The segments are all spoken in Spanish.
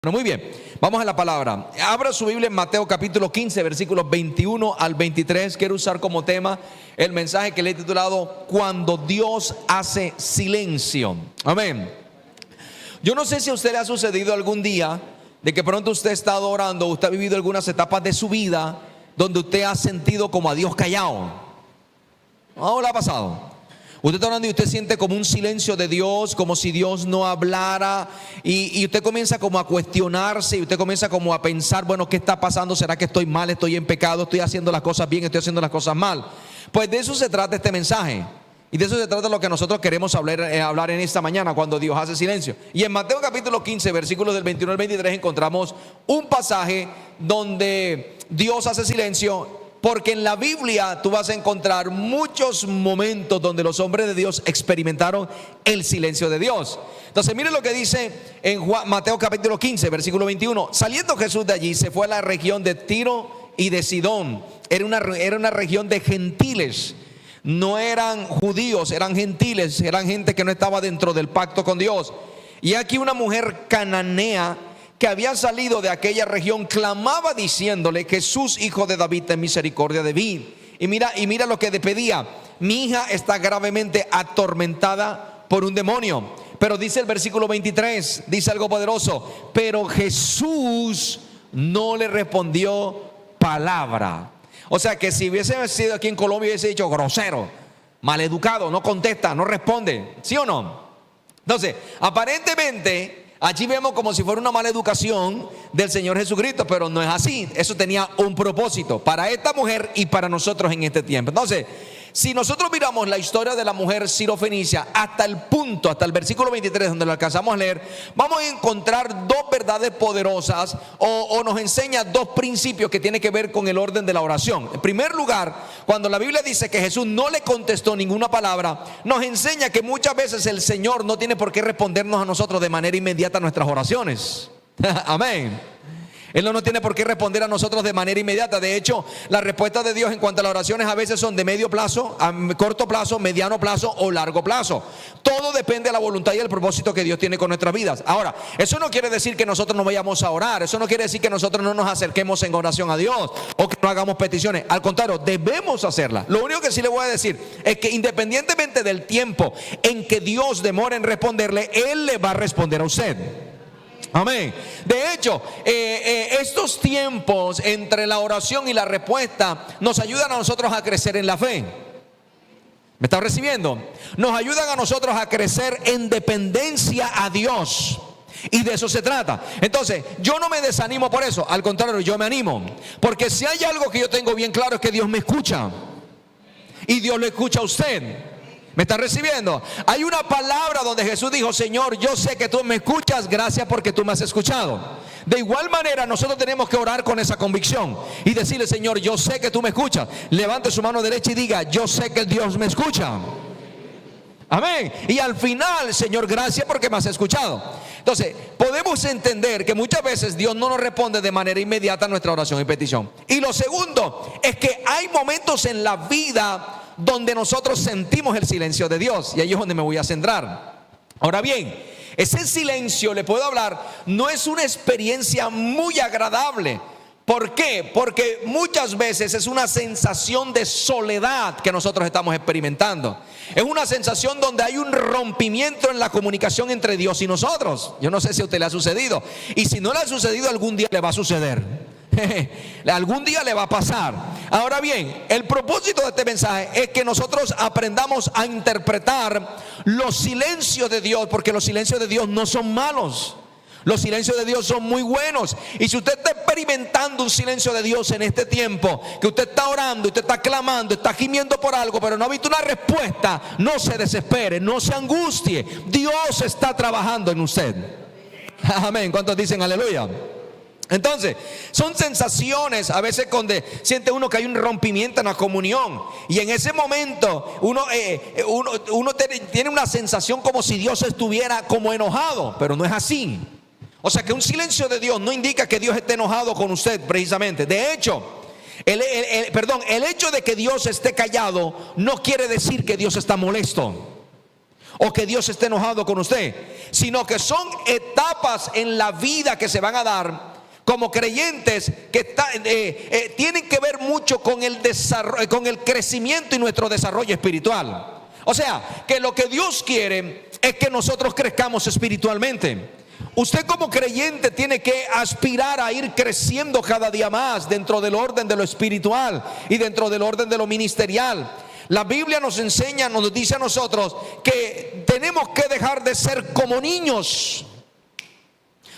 Bueno, muy bien, vamos a la palabra. Abra su Biblia en Mateo capítulo 15, versículos 21 al 23. Quiero usar como tema el mensaje que le he titulado Cuando Dios hace silencio. Amén. Yo no sé si a usted le ha sucedido algún día de que pronto usted ha estado orando, usted ha vivido algunas etapas de su vida donde usted ha sentido como a Dios callado. ¿No le ha pasado? Usted está orando y usted siente como un silencio de Dios, como si Dios no hablara, y usted comienza como a cuestionarse, y usted comienza como a pensar, bueno, ¿qué está pasando? ¿Será que estoy mal? ¿Estoy en pecado? ¿Estoy haciendo las cosas bien? ¿Estoy haciendo las cosas mal? Pues de eso se trata este mensaje, y de eso se trata lo que nosotros queremos hablar en esta mañana, cuando Dios hace silencio. Y en Mateo capítulo 15, versículos del 21 al 23, encontramos un pasaje donde Dios hace silencio. Porque en la Biblia tú vas a encontrar muchos momentos donde los hombres de Dios experimentaron el silencio de Dios. Entonces mire lo que dice en Mateo capítulo 15, versículo 21. Saliendo Jesús de allí, se fue a la región de Tiro y de Sidón. Era una región de gentiles. No eran judíos, eran gentiles. Eran gente que no estaba dentro del pacto con Dios. Y aquí una mujer cananea que había salido de aquella región clamaba diciéndole: Jesús, hijo de David, ten misericordia de mí. Y mira lo que le pedía: mi hija está gravemente atormentada por un demonio. Pero dice el versículo 23, dice algo poderoso: pero Jesús no le respondió palabra. O sea que si hubiese sido aquí en Colombia, hubiese dicho grosero, maleducado, no contesta, no responde, ¿sí o no? Entonces, aparentemente allí vemos como si fuera una mala educación del Señor Jesucristo, pero no es así. Eso tenía un propósito para esta mujer y para nosotros en este tiempo. Entonces, si nosotros miramos la historia de la mujer sirofenicia hasta el versículo 23, donde lo alcanzamos a leer, vamos a encontrar dos verdades poderosas o nos enseña dos principios que tienen que ver con el orden de la oración. En primer lugar, cuando la Biblia dice que Jesús no le contestó ninguna palabra, nos enseña que muchas veces el Señor no tiene por qué respondernos a nosotros de manera inmediata a nuestras oraciones. Amén. Él no tiene por qué responder a nosotros de manera inmediata. De hecho, las respuestas de Dios en cuanto a las oraciones a veces son de medio plazo, a corto plazo, mediano plazo o largo plazo. Todo depende de la voluntad y el propósito que Dios tiene con nuestras vidas. Ahora, eso no quiere decir que nosotros no vayamos a orar. Eso no quiere decir que nosotros no nos acerquemos en oración a Dios o que no hagamos peticiones. Al contrario, debemos hacerlas. Lo único que sí le voy a decir es que independientemente del tiempo en que Dios demore en responderle, Él le va a responder a usted. Amén. De hecho, estos tiempos entre la oración y la respuesta nos ayudan a nosotros a crecer en la fe. ¿Me está recibiendo? Nos ayudan a nosotros a crecer en dependencia a Dios. Y de eso se trata. Entonces, yo no me desanimo por eso. Al contrario, yo me animo. Porque si hay algo que yo tengo bien claro es que Dios me escucha. Y Dios lo escucha a usted. ¿Me está recibiendo? Hay una palabra donde Jesús dijo: Señor, yo sé que tú me escuchas, gracias porque tú me has escuchado. De igual manera nosotros tenemos que orar con esa convicción y decirle: Señor, yo sé que tú me escuchas. Levante su mano derecha y diga: yo sé que Dios me escucha. Amén. Y al final: Señor, gracias porque me has escuchado. Entonces, podemos entender que muchas veces Dios no nos responde de manera inmediata a nuestra oración y petición. Y lo segundo es que hay momentos en la vida donde nosotros sentimos el silencio de Dios, y ahí es donde me voy a centrar. Ahora bien, ese silencio, le puedo hablar, no es una experiencia muy agradable. ¿Por qué? Porque muchas veces es una sensación de soledad que nosotros estamos experimentando. Es una sensación donde hay un rompimiento en la comunicación entre Dios y nosotros. Yo no sé si a usted le ha sucedido, y si no le ha sucedido, algún día le va a suceder. Algún día le va a pasar. Ahora bien, el propósito de este mensaje es que nosotros aprendamos a interpretar los silencios de Dios, porque los silencios de Dios no son malos. Los silencios de Dios son muy buenos. Y si usted está experimentando un silencio de Dios en este tiempo, que usted está orando, usted está clamando, está gimiendo por algo, pero no ha visto una respuesta, no se desespere, no se angustie. Dios está trabajando en usted. Amén. ¿Cuántos dicen aleluya? Entonces, son sensaciones a veces donde siente uno que hay un rompimiento en la comunión. Y en ese momento uno tiene una sensación como si Dios estuviera como enojado, pero no es así. O sea que un silencio de Dios no indica que Dios esté enojado con usted precisamente. De hecho, el hecho de que Dios esté callado no quiere decir que Dios está molesto. o que Dios esté enojado con usted, sino que son etapas en la vida que se van a dar como creyentes que tienen que ver mucho con el desarrollo, con el crecimiento y nuestro desarrollo espiritual. O sea, que lo que Dios quiere es que nosotros crezcamos espiritualmente. Usted como creyente tiene que aspirar a ir creciendo cada día más dentro del orden de lo espiritual y dentro del orden de lo ministerial. La Biblia nos enseña, nos dice a nosotros que tenemos que dejar de ser como niños.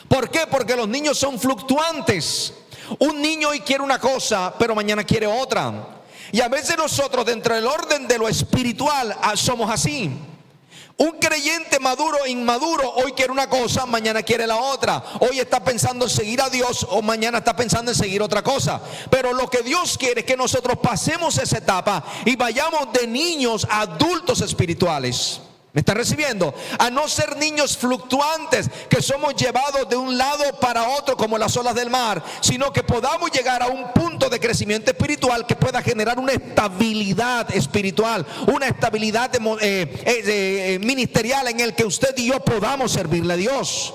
¿Por qué? Porque los niños son fluctuantes. Un niño hoy quiere una cosa, pero mañana quiere otra. Y a veces nosotros dentro del orden de lo espiritual somos así. Un creyente maduro e inmaduro hoy quiere una cosa, mañana quiere la otra. Hoy está pensando en seguir a Dios o mañana está pensando en seguir otra cosa. Pero lo que Dios quiere es que nosotros pasemos esa etapa y vayamos de niños a adultos espirituales. ¿Me está recibiendo? A no ser niños fluctuantes que somos llevados de un lado para otro como las olas del mar, sino que podamos llegar a un punto de crecimiento espiritual que pueda generar una estabilidad espiritual, una estabilidad ministerial en el que usted y yo podamos servirle a Dios.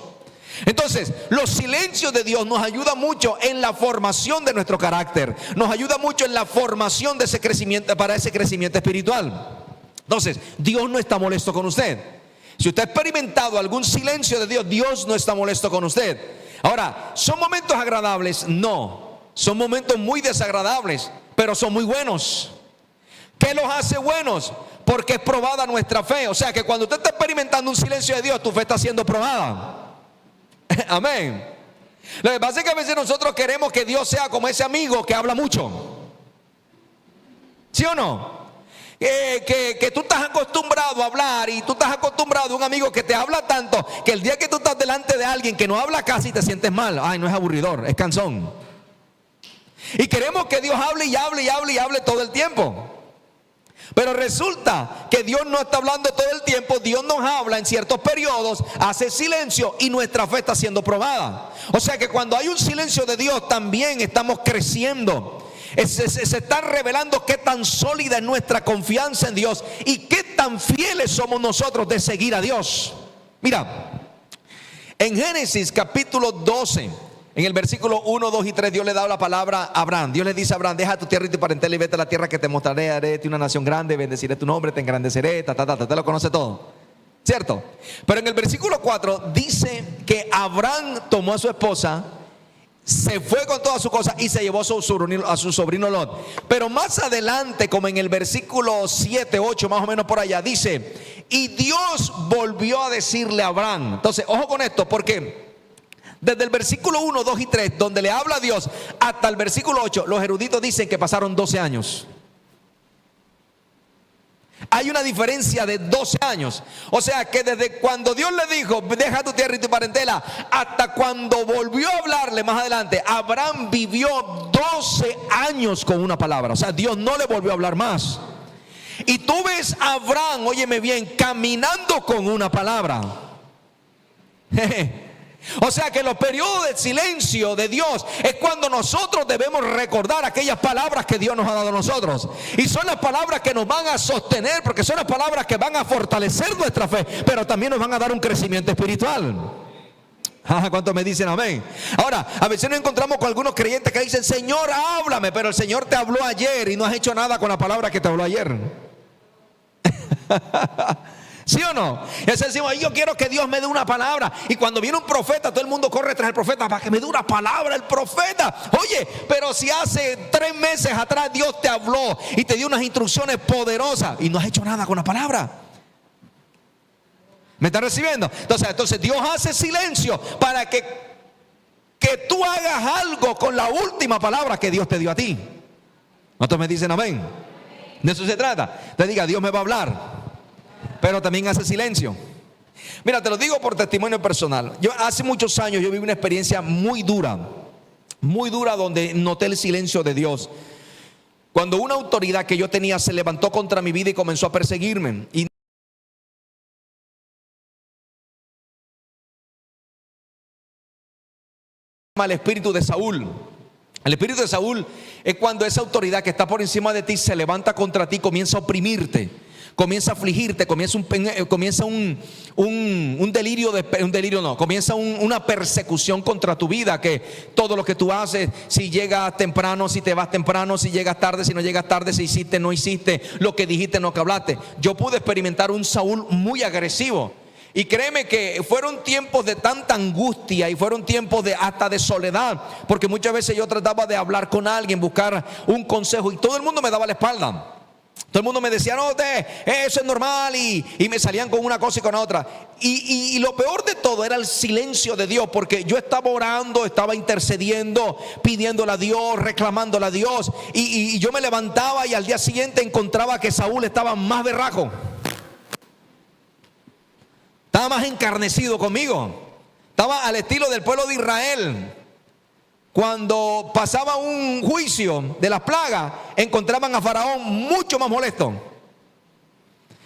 Entonces, los silencios de Dios nos ayudan mucho en la formación de nuestro carácter, nos ayuda mucho en la formación de ese crecimiento, para ese crecimiento espiritual. Entonces, Dios no está molesto con usted. Si usted ha experimentado algún silencio de Dios, Dios no está molesto con usted. Ahora, ¿son momentos agradables? No, son momentos muy desagradables, pero son muy buenos. ¿Qué los hace buenos? Porque es probada nuestra fe. O sea que cuando usted está experimentando un silencio de Dios, tu fe está siendo probada. Amén. Lo que pasa es que a veces nosotros queremos que Dios sea como ese amigo que habla mucho. ¿Sí o no? Que tú estás acostumbrado a hablar y tú estás acostumbrado a un amigo que te habla tanto que el día que tú estás delante de alguien que no habla casi te sientes mal. Ay, no es aburridor, es cansón. Y queremos que Dios hable y hable y hable y hable todo el tiempo. Pero resulta que Dios no está hablando todo el tiempo. Dios nos habla en ciertos periodos, hace silencio y nuestra fe está siendo probada. O sea que cuando hay un silencio de Dios también estamos creciendo. Se está revelando qué tan sólida es nuestra confianza en Dios y qué tan fieles somos nosotros de seguir a Dios. Mira, en Génesis capítulo 12, en el versículo 1, 2 y 3, Dios le da la palabra a Abraham. Dios le dice a Abraham: deja tu tierra y tu parentela y vete a la tierra que te mostraré, haré de ti una nación grande, bendeciré tu nombre, te engrandeceré, te lo conoce todo, ¿cierto? Pero en el versículo 4 dice que Abraham tomó a su esposa, se fue con todas sus cosas y se llevó a su sobrino Lot. Pero más adelante, como en el versículo 7, 8 más o menos por allá, dice: y Dios volvió a decirle a Abraham. Entonces, ojo con esto, porque desde el versículo 1, 2 y 3, donde le habla a Dios, hasta el versículo 8, los eruditos dicen que pasaron 12 años. Hay una diferencia de 12 años. O sea que desde cuando Dios le dijo deja tu tierra y tu parentela, hasta cuando volvió a hablarle más adelante, Abraham vivió 12 años con una palabra. O sea, Dios no le volvió a hablar más. Y tú ves a Abraham, óyeme bien, caminando con una palabra. O sea que los periodos de silencio de Dios es cuando nosotros debemos recordar aquellas palabras que Dios nos ha dado a nosotros. Y son las palabras que nos van a sostener, porque son las palabras que van a fortalecer nuestra fe, pero también nos van a dar un crecimiento espiritual. ¿Cuántos me dicen amén? Ahora, a veces nos encontramos con algunos creyentes que dicen: Señor, háblame, pero el Señor te habló ayer y no has hecho nada con la palabra que te habló ayer. ¿Sí o no? Es decimos: yo quiero que Dios me dé una palabra. Y cuando viene un profeta, todo el mundo corre tras el profeta para que me dé una palabra el profeta. Oye, pero si hace 3 meses atrás Dios te habló y te dio unas instrucciones poderosas y no has hecho nada con la palabra. ¿Me estás recibiendo? Entonces Dios hace silencio para que tú hagas algo con la última palabra que Dios te dio a ti. ¿Cuántos me dicen amén? De eso se trata. Te diga: Dios me va a hablar, pero también hace silencio. Mira, te lo digo por testimonio personal. Yo hace muchos años yo viví una experiencia muy dura, donde noté el silencio de Dios. Cuando una autoridad que yo tenía se levantó contra mi vida y comenzó a perseguirme. Y el espíritu de Saúl. El espíritu de Saúl es cuando esa autoridad que está por encima de ti se levanta contra ti, comienza a oprimirte, comienza a afligirte, comienza un delirio, comienza una persecución contra tu vida, que todo lo que tú haces, si llegas temprano, si te vas temprano, si llegas tarde, si no llegas tarde, si hiciste, no hiciste, lo que dijiste, no que hablaste. Yo pude experimentar un Saúl muy agresivo. Y créeme que fueron tiempos de tanta angustia y fueron tiempos hasta de soledad, porque muchas veces yo trataba de hablar con alguien, buscar un consejo, y todo el mundo me daba la espalda. Todo el mundo me decía, no, eso es normal, y me salían con una cosa y con otra. Y lo peor de todo era el silencio de Dios, porque yo estaba orando, estaba intercediendo, pidiéndole a Dios, reclamándole a Dios, y yo me levantaba y al día siguiente encontraba que Saúl estaba más berraco, estaba más encarnecido conmigo, estaba al estilo del pueblo de Israel. Cuando pasaba un juicio de las plagas, encontraban a Faraón mucho más molesto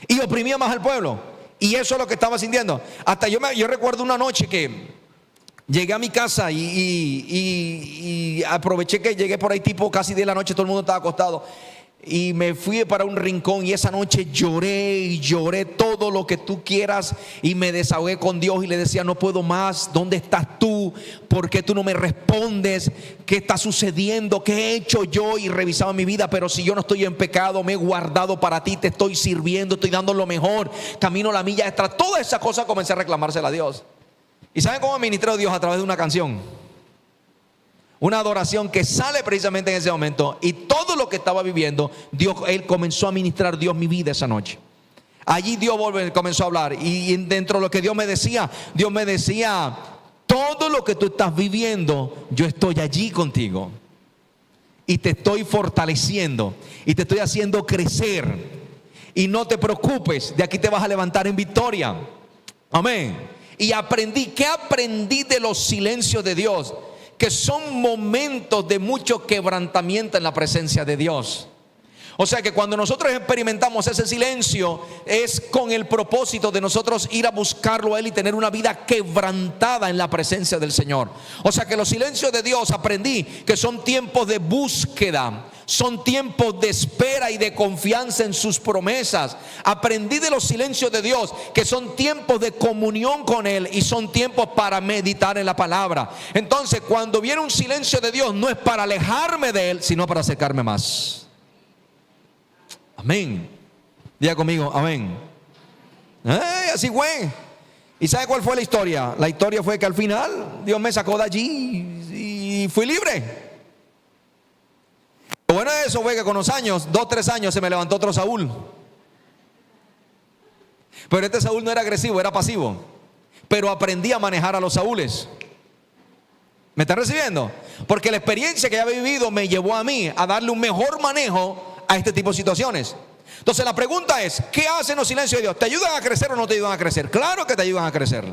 y oprimía más al pueblo. Y eso es lo que estaba sintiendo. Hasta yo recuerdo una noche que llegué a mi casa y aproveché que llegué por ahí tipo casi 10 de la noche, todo el mundo estaba acostado. Y me fui para un rincón y esa noche lloré todo lo que tú quieras, y me desahogué con Dios y le decía, no puedo más, ¿dónde estás tú? ¿Por qué tú no me respondes? ¿Qué está sucediendo? ¿Qué he hecho yo? Y revisaba mi vida, pero si yo no estoy en pecado, me he guardado para ti, te estoy sirviendo, estoy dando lo mejor, camino la milla extra. Todas esas cosas comencé a reclamársela a Dios. ¿Y saben cómo ministró Dios? A través de una canción. Una adoración que sale precisamente en ese momento, y todo lo que estaba viviendo, Él comenzó a ministrar Dios mi vida esa noche. Allí Dios comenzó a hablar, y dentro de lo que Dios me decía, todo lo que tú estás viviendo, yo estoy allí contigo, y te estoy fortaleciendo, y te estoy haciendo crecer, y no te preocupes, de aquí te vas a levantar en victoria. Amén. Y ¿qué aprendí de los silencios de Dios? Que son momentos de mucho quebrantamiento en la presencia de Dios. O sea que cuando nosotros experimentamos ese silencio, es con el propósito de nosotros ir a buscarlo a Él y tener una vida quebrantada en la presencia del Señor. O sea que los silencios de Dios, aprendí que son tiempos de búsqueda, son tiempos de espera y de confianza en sus promesas. Aprendí de los silencios de Dios que son tiempos de comunión con Él y son tiempos para meditar en la palabra. Entonces, cuando viene un silencio de Dios, no es para alejarme de Él, sino para acercarme más. Amén. Diga conmigo, amén. Así fue. ¿Y sabe cuál fue la historia? La historia fue que al final Dios me sacó de allí y fui libre. Lo bueno de eso fue que con los años, 2, 3 años, se me levantó otro Saúl. Pero este Saúl no era agresivo, era pasivo. Pero aprendí a manejar a los Saúles. ¿Me está recibiendo? Porque la experiencia que había vivido me llevó a mí a darle un mejor manejo a este tipo de situaciones. Entonces la pregunta es, ¿qué hacen los silencios de Dios? ¿Te ayudan a crecer o no te ayudan a crecer? Claro que te ayudan a crecer.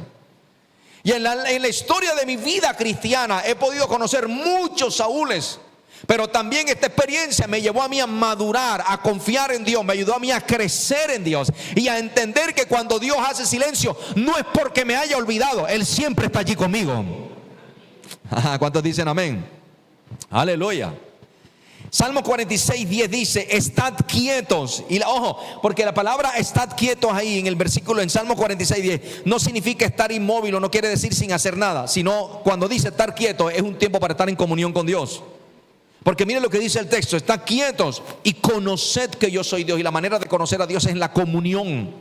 Y en la historia de mi vida cristiana he podido conocer muchos Saúles. Pero también esta experiencia me llevó a mí a madurar, a confiar en Dios, me ayudó a mí a crecer en Dios y a entender que cuando Dios hace silencio no es porque me haya olvidado, Él siempre está allí conmigo. ¿Cuántos dicen amén? Aleluya. Salmo 46:10 dice, estad quietos. Y ojo, porque la palabra estad quietos ahí en el versículo, en Salmo 46:10, no significa estar inmóvil o no quiere decir sin hacer nada, sino cuando dice estar quieto es un tiempo para estar en comunión con Dios. Porque miren lo que dice el texto, estad quietos y conoced que yo soy Dios. Y la manera de conocer a Dios es en la comunión.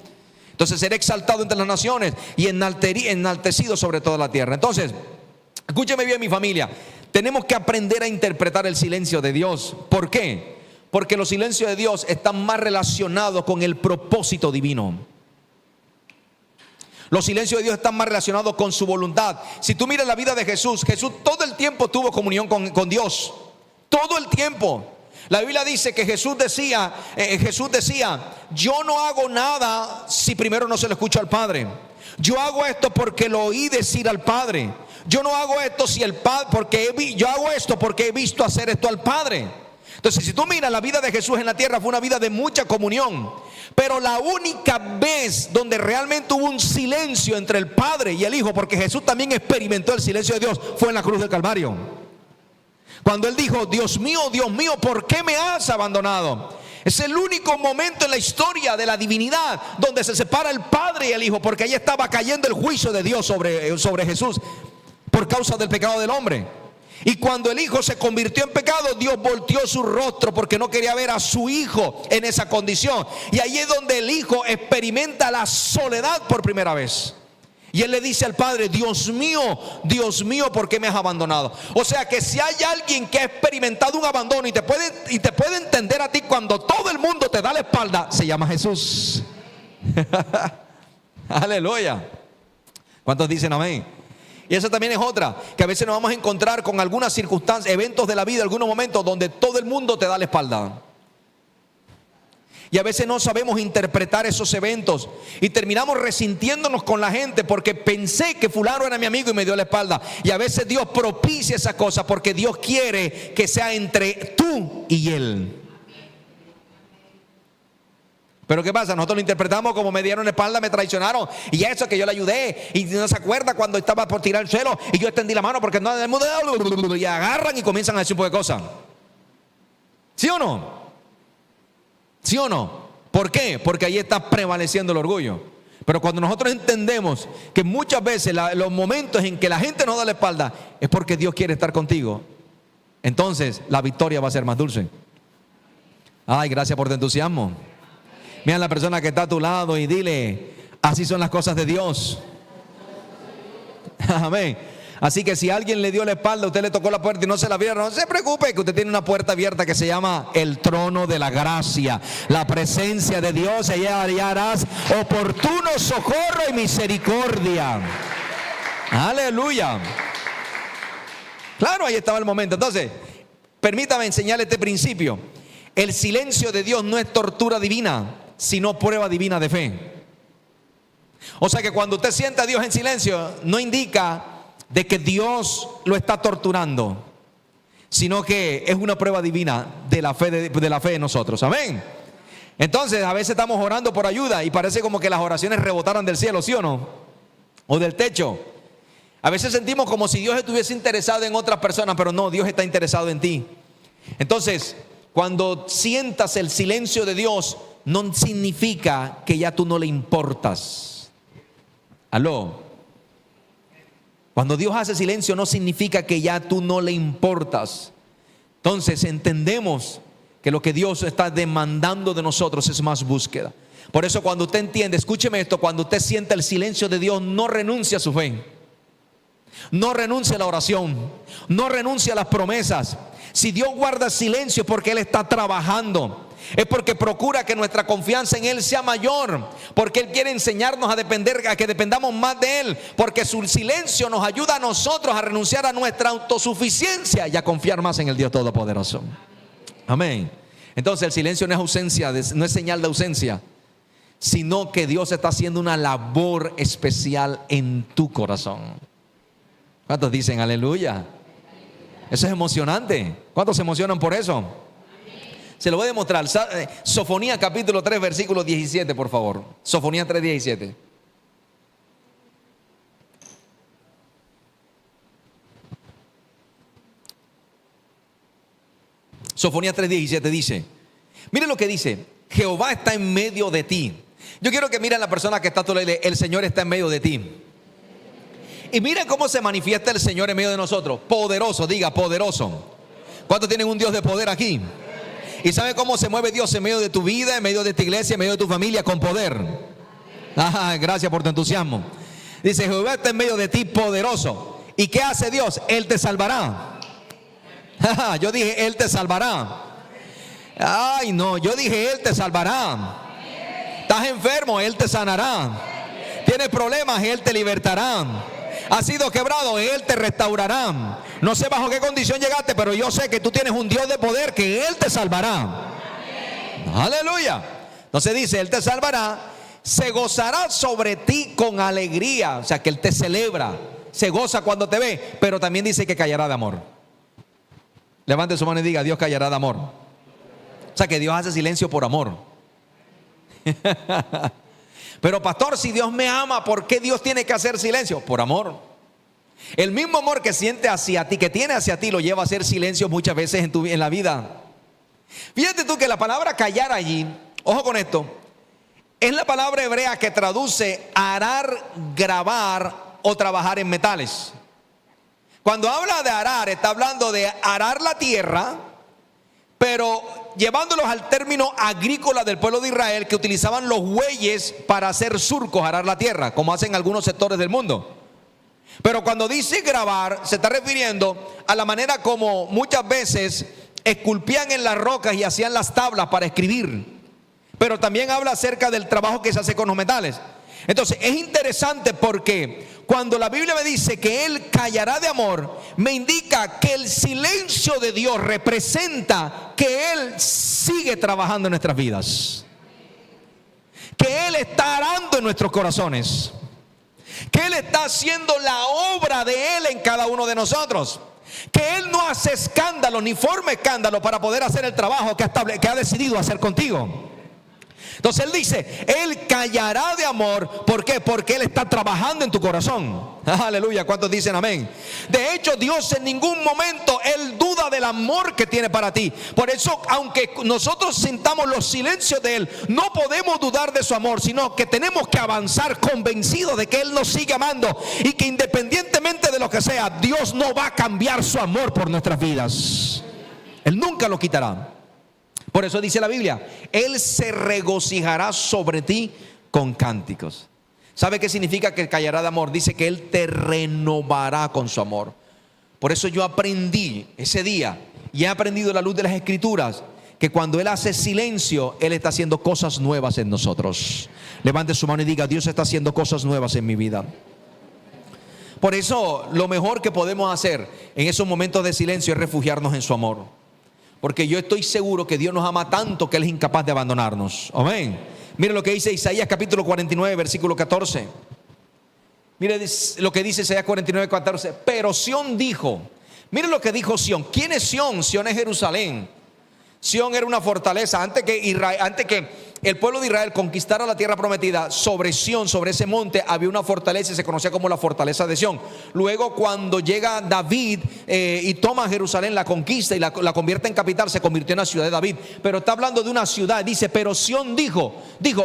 Entonces seré exaltado entre las naciones y enaltecido sobre toda la tierra. Entonces, escúcheme bien, mi familia, tenemos que aprender a interpretar el silencio de Dios. ¿Por qué? Porque los silencios de Dios están más relacionados con el propósito divino. Los silencios de Dios están más relacionados con su voluntad. Si tú miras la vida de Jesús, Jesús todo el tiempo tuvo comunión con Dios. Todo el tiempo. La Biblia dice que Jesús decía, yo no hago nada si primero no se lo escucho al Padre. Yo hago esto porque lo oí decir al Padre. Yo no hago esto si el Padre, yo hago esto porque he visto hacer esto al Padre. Entonces, si tú miras la vida de Jesús en la tierra, fue una vida de mucha comunión. Pero la única vez donde realmente hubo un silencio entre el Padre y el Hijo, porque Jesús también experimentó el silencio de Dios, fue en la cruz del Calvario. Cuando Él dijo, Dios mío, ¿por qué me has abandonado? Es el único momento en la historia de la divinidad donde se separa el Padre y el Hijo, porque ahí estaba cayendo el juicio de Dios sobre Jesús por causa del pecado del hombre. Y cuando el Hijo se convirtió en pecado, Dios volteó su rostro porque no quería ver a su Hijo en esa condición. Y ahí es donde el Hijo experimenta la soledad por primera vez. Y él le dice al Padre: Dios mío, ¿por qué me has abandonado? O sea que si hay alguien que ha experimentado un abandono y te puede entender a ti cuando todo el mundo te da la espalda, se llama Jesús. Aleluya. ¿Cuántos dicen amén? Y esa también es otra, que a veces nos vamos a encontrar con algunas circunstancias, eventos de la vida, algunos momentos donde todo el mundo te da la espalda. Y a veces no sabemos interpretar esos eventos y terminamos resintiéndonos con la gente porque pensé que fulano era mi amigo y me dio la espalda. Y a veces Dios propicia esas cosas porque Dios quiere que sea entre tú y Él. Pero ¿qué pasa? Nosotros lo interpretamos como: me dieron la espalda, me traicionaron, y eso que yo le ayudé, y no se acuerda cuando estaba por tirar el suelo y yo extendí la mano porque no, y agarran y comienzan a decir un poco de cosas. ¿Sí o no? ¿Sí o no? ¿Por qué? Porque ahí está prevaleciendo el orgullo. Pero cuando nosotros entendemos que muchas veces los momentos en que la gente nos da la espalda es porque Dios quiere estar contigo, entonces la victoria va a ser más dulce. Ay, gracias por tu entusiasmo. Mira a la persona que está a tu lado y dile: así son las cosas de Dios. Amén. Así que si alguien le dio la espalda, usted le tocó la puerta y no se la abrieron, no se preocupe, que usted tiene una puerta abierta que se llama el trono de la gracia, la presencia de Dios. Allá hallarás oportuno socorro y misericordia. Aleluya. Claro, ahí estaba el momento. Entonces, permítame enseñarle este principio. El silencio de Dios no es tortura divina, sino prueba divina de fe. O sea que cuando usted sienta a Dios en silencio, no indica de que Dios lo está torturando, sino que es una prueba divina de la fe de nosotros. Amén. Entonces a veces estamos orando por ayuda y parece como que las oraciones rebotaran del cielo, ¿sí o no? O del techo. A veces sentimos como si Dios estuviese interesado en otras personas, pero no, Dios está interesado en ti. Entonces, cuando sientas el silencio de Dios, no significa que ya tú no le importas. Aló. Cuando Dios hace silencio no significa que ya tú no le importas. Entonces entendemos que lo que Dios está demandando de nosotros es más búsqueda. Por eso cuando usted entiende, escúcheme esto, cuando usted siente el silencio de Dios, no renuncie a su fe, no renuncie a la oración, no renuncie a las promesas. Si Dios guarda silencio es porque Él está trabajando. Es porque procura que nuestra confianza en Él sea mayor, porque Él quiere enseñarnos a que dependamos más de Él, porque su silencio nos ayuda a nosotros a renunciar a nuestra autosuficiencia y a confiar más en el Dios Todopoderoso. Amén. Entonces el silencio no es ausencia, no es señal de ausencia, sino que Dios está haciendo una labor especial en tu corazón. ¿Cuántos dicen aleluya? Eso es emocionante. ¿Cuántos se emocionan por eso? Se lo voy a demostrar. Sofonía capítulo 3 versículo 17, por favor. Sofonía 3, 17. Sofonía 3, 17 dice: mire lo que dice: Jehová está en medio de ti. Yo quiero que miren la persona que está a tu lado: el Señor está en medio de ti. Y miren cómo se manifiesta el Señor en medio de nosotros. Poderoso, diga poderoso. ¿Cuántos tienen un Dios de poder aquí? ¿Y sabe cómo se mueve Dios en medio de tu vida, en medio de tu iglesia, en medio de tu familia? Con poder. Gracias por tu entusiasmo. Dice: Jehová está en medio de ti, poderoso. ¿Y qué hace Dios? Él te salvará. Yo dije: Él te salvará. Ay, no, yo dije: Él te salvará. Estás enfermo, Él te sanará. Tienes problemas, Él te libertará. Has sido quebrado, Él te restaurará. No sé bajo qué condición llegaste, pero yo sé que tú tienes un Dios de poder, que Él te salvará. Aleluya. Entonces dice: Él te salvará, se gozará sobre ti con alegría. O sea que Él te celebra, se goza cuando te ve, pero también dice que callará de amor. Levante su mano y diga: Dios callará de amor. O sea que Dios hace silencio por amor. Pero pastor, si Dios me ama, ¿por qué Dios tiene que hacer silencio? Por amor. El mismo amor que siente hacia ti, que tiene hacia ti, lo lleva a hacer silencio muchas veces en la vida. Fíjate tú que la palabra callar allí, ojo con esto, es la palabra hebrea que traduce arar, grabar o trabajar en metales. Cuando habla de arar, está hablando de arar la tierra, pero llevándolos al término agrícola del pueblo de Israel, que utilizaban los bueyes para hacer surcos, arar la tierra, como hacen algunos sectores del mundo. Pero cuando dice grabar, se está refiriendo a la manera como muchas veces esculpían en las rocas y hacían las tablas para escribir. Pero también habla acerca del trabajo que se hace con los metales. Entonces es interesante porque cuando la Biblia me dice que Él callará de amor, me indica que el silencio de Dios representa que Él sigue trabajando en nuestras vidas, que Él está arando en nuestros corazones, que Él está haciendo la obra de Él en cada uno de nosotros, que Él no hace escándalo ni forma escándalo para poder hacer el trabajo que ha decidido hacer contigo. Entonces Él dice, Él callará de amor. ¿Por qué? Porque Él está trabajando en tu corazón. Aleluya, ¿cuántos dicen amén? De hecho, Dios en ningún momento Él duda del amor que tiene para ti. Por eso, aunque nosotros sintamos los silencios de Él, no podemos dudar de su amor, sino que tenemos que avanzar convencidos de que Él nos sigue amando y que independientemente de lo que sea, Dios no va a cambiar su amor por nuestras vidas. Él nunca lo quitará. Por eso dice la Biblia, Él se regocijará sobre ti con cánticos. ¿Sabe qué significa que callará de amor? Dice que Él te renovará con su amor. Por eso yo aprendí ese día y he aprendido a la luz de las Escrituras que cuando Él hace silencio, Él está haciendo cosas nuevas en nosotros. Levante su mano y diga, Dios está haciendo cosas nuevas en mi vida. Por eso lo mejor que podemos hacer en esos momentos de silencio es refugiarnos en su amor. Porque yo estoy seguro que Dios nos ama tanto que Él es incapaz de abandonarnos. Amén. Mire lo que dice Isaías capítulo 49 versículo 14. Mire lo que dice Isaías 49, 14. Pero Sión dijo, mire lo que dijo Sión. ¿Quién es Sión? Sión es Jerusalén. Sión era una fortaleza. Antes que el pueblo de Israel conquistara la tierra prometida, sobre Sión, sobre ese monte, había una fortaleza y se conocía como la fortaleza de Sión. Luego, cuando llega David y toma Jerusalén, la conquista y la convierte en capital, se convirtió en la ciudad de David. Pero está hablando de una ciudad. Dice, pero Sión dijo,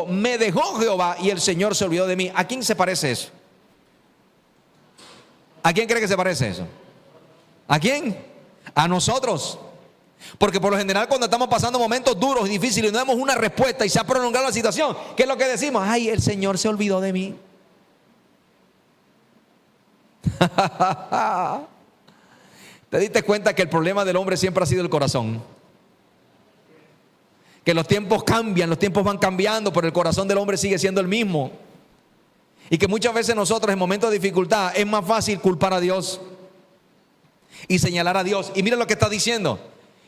me dejó Jehová y el Señor se olvidó de mí. ¿A quién se parece eso? ¿A quién cree que se parece eso? ¿A quién? A nosotros. Porque por lo general cuando estamos pasando momentos duros y difíciles y no damos una respuesta y se ha prolongado la situación, ¿qué es lo que decimos? Ay, el Señor se olvidó de mí. ¿Te diste cuenta que el problema del hombre siempre ha sido el corazón? Que los tiempos cambian, los tiempos van cambiando, pero el corazón del hombre sigue siendo el mismo. Y que muchas veces nosotros en momentos de dificultad es más fácil culpar a Dios y señalar a Dios. Y mira lo que está diciendo.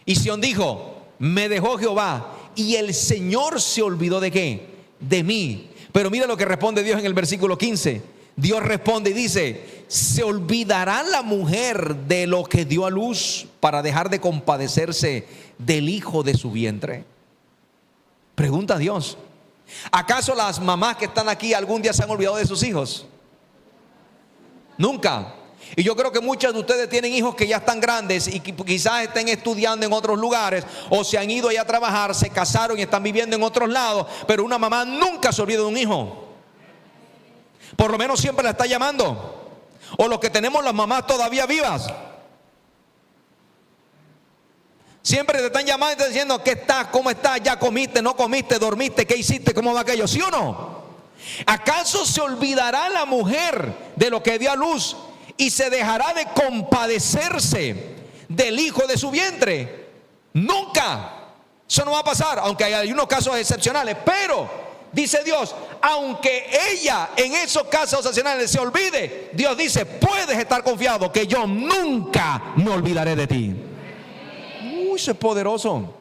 Y Sión dijo, me dejó Jehová y el Señor se olvidó ¿de qué? De mí. Pero mira lo que responde Dios en el versículo 15. Dios responde y dice, ¿se olvidará la mujer de lo que dio a luz para dejar de compadecerse del hijo de su vientre? Pregunta a Dios. ¿Acaso las mamás que están aquí algún día se han olvidado de sus hijos? Nunca. Y yo creo que muchos de ustedes tienen hijos que ya están grandes y que quizás estén estudiando en otros lugares o se han ido allá a trabajar, se casaron y están viviendo en otros lados, pero una mamá nunca se olvida de un hijo. Por lo menos siempre la está llamando. O los que tenemos las mamás todavía vivas, siempre te están llamando y te diciendo, ¿qué estás? ¿Cómo estás? ¿Ya comiste? ¿No comiste? ¿Dormiste? ¿Qué hiciste? ¿Cómo va aquello? ¿Sí o no? ¿Acaso se olvidará la mujer de lo que dio a luz y se dejará de compadecerse del hijo de su vientre? Nunca. Eso no va a pasar, aunque hay unos casos excepcionales. Pero dice Dios, aunque ella en esos casos excepcionales se olvide, Dios dice, puedes estar confiado que yo nunca me olvidaré de ti. Eso es poderoso.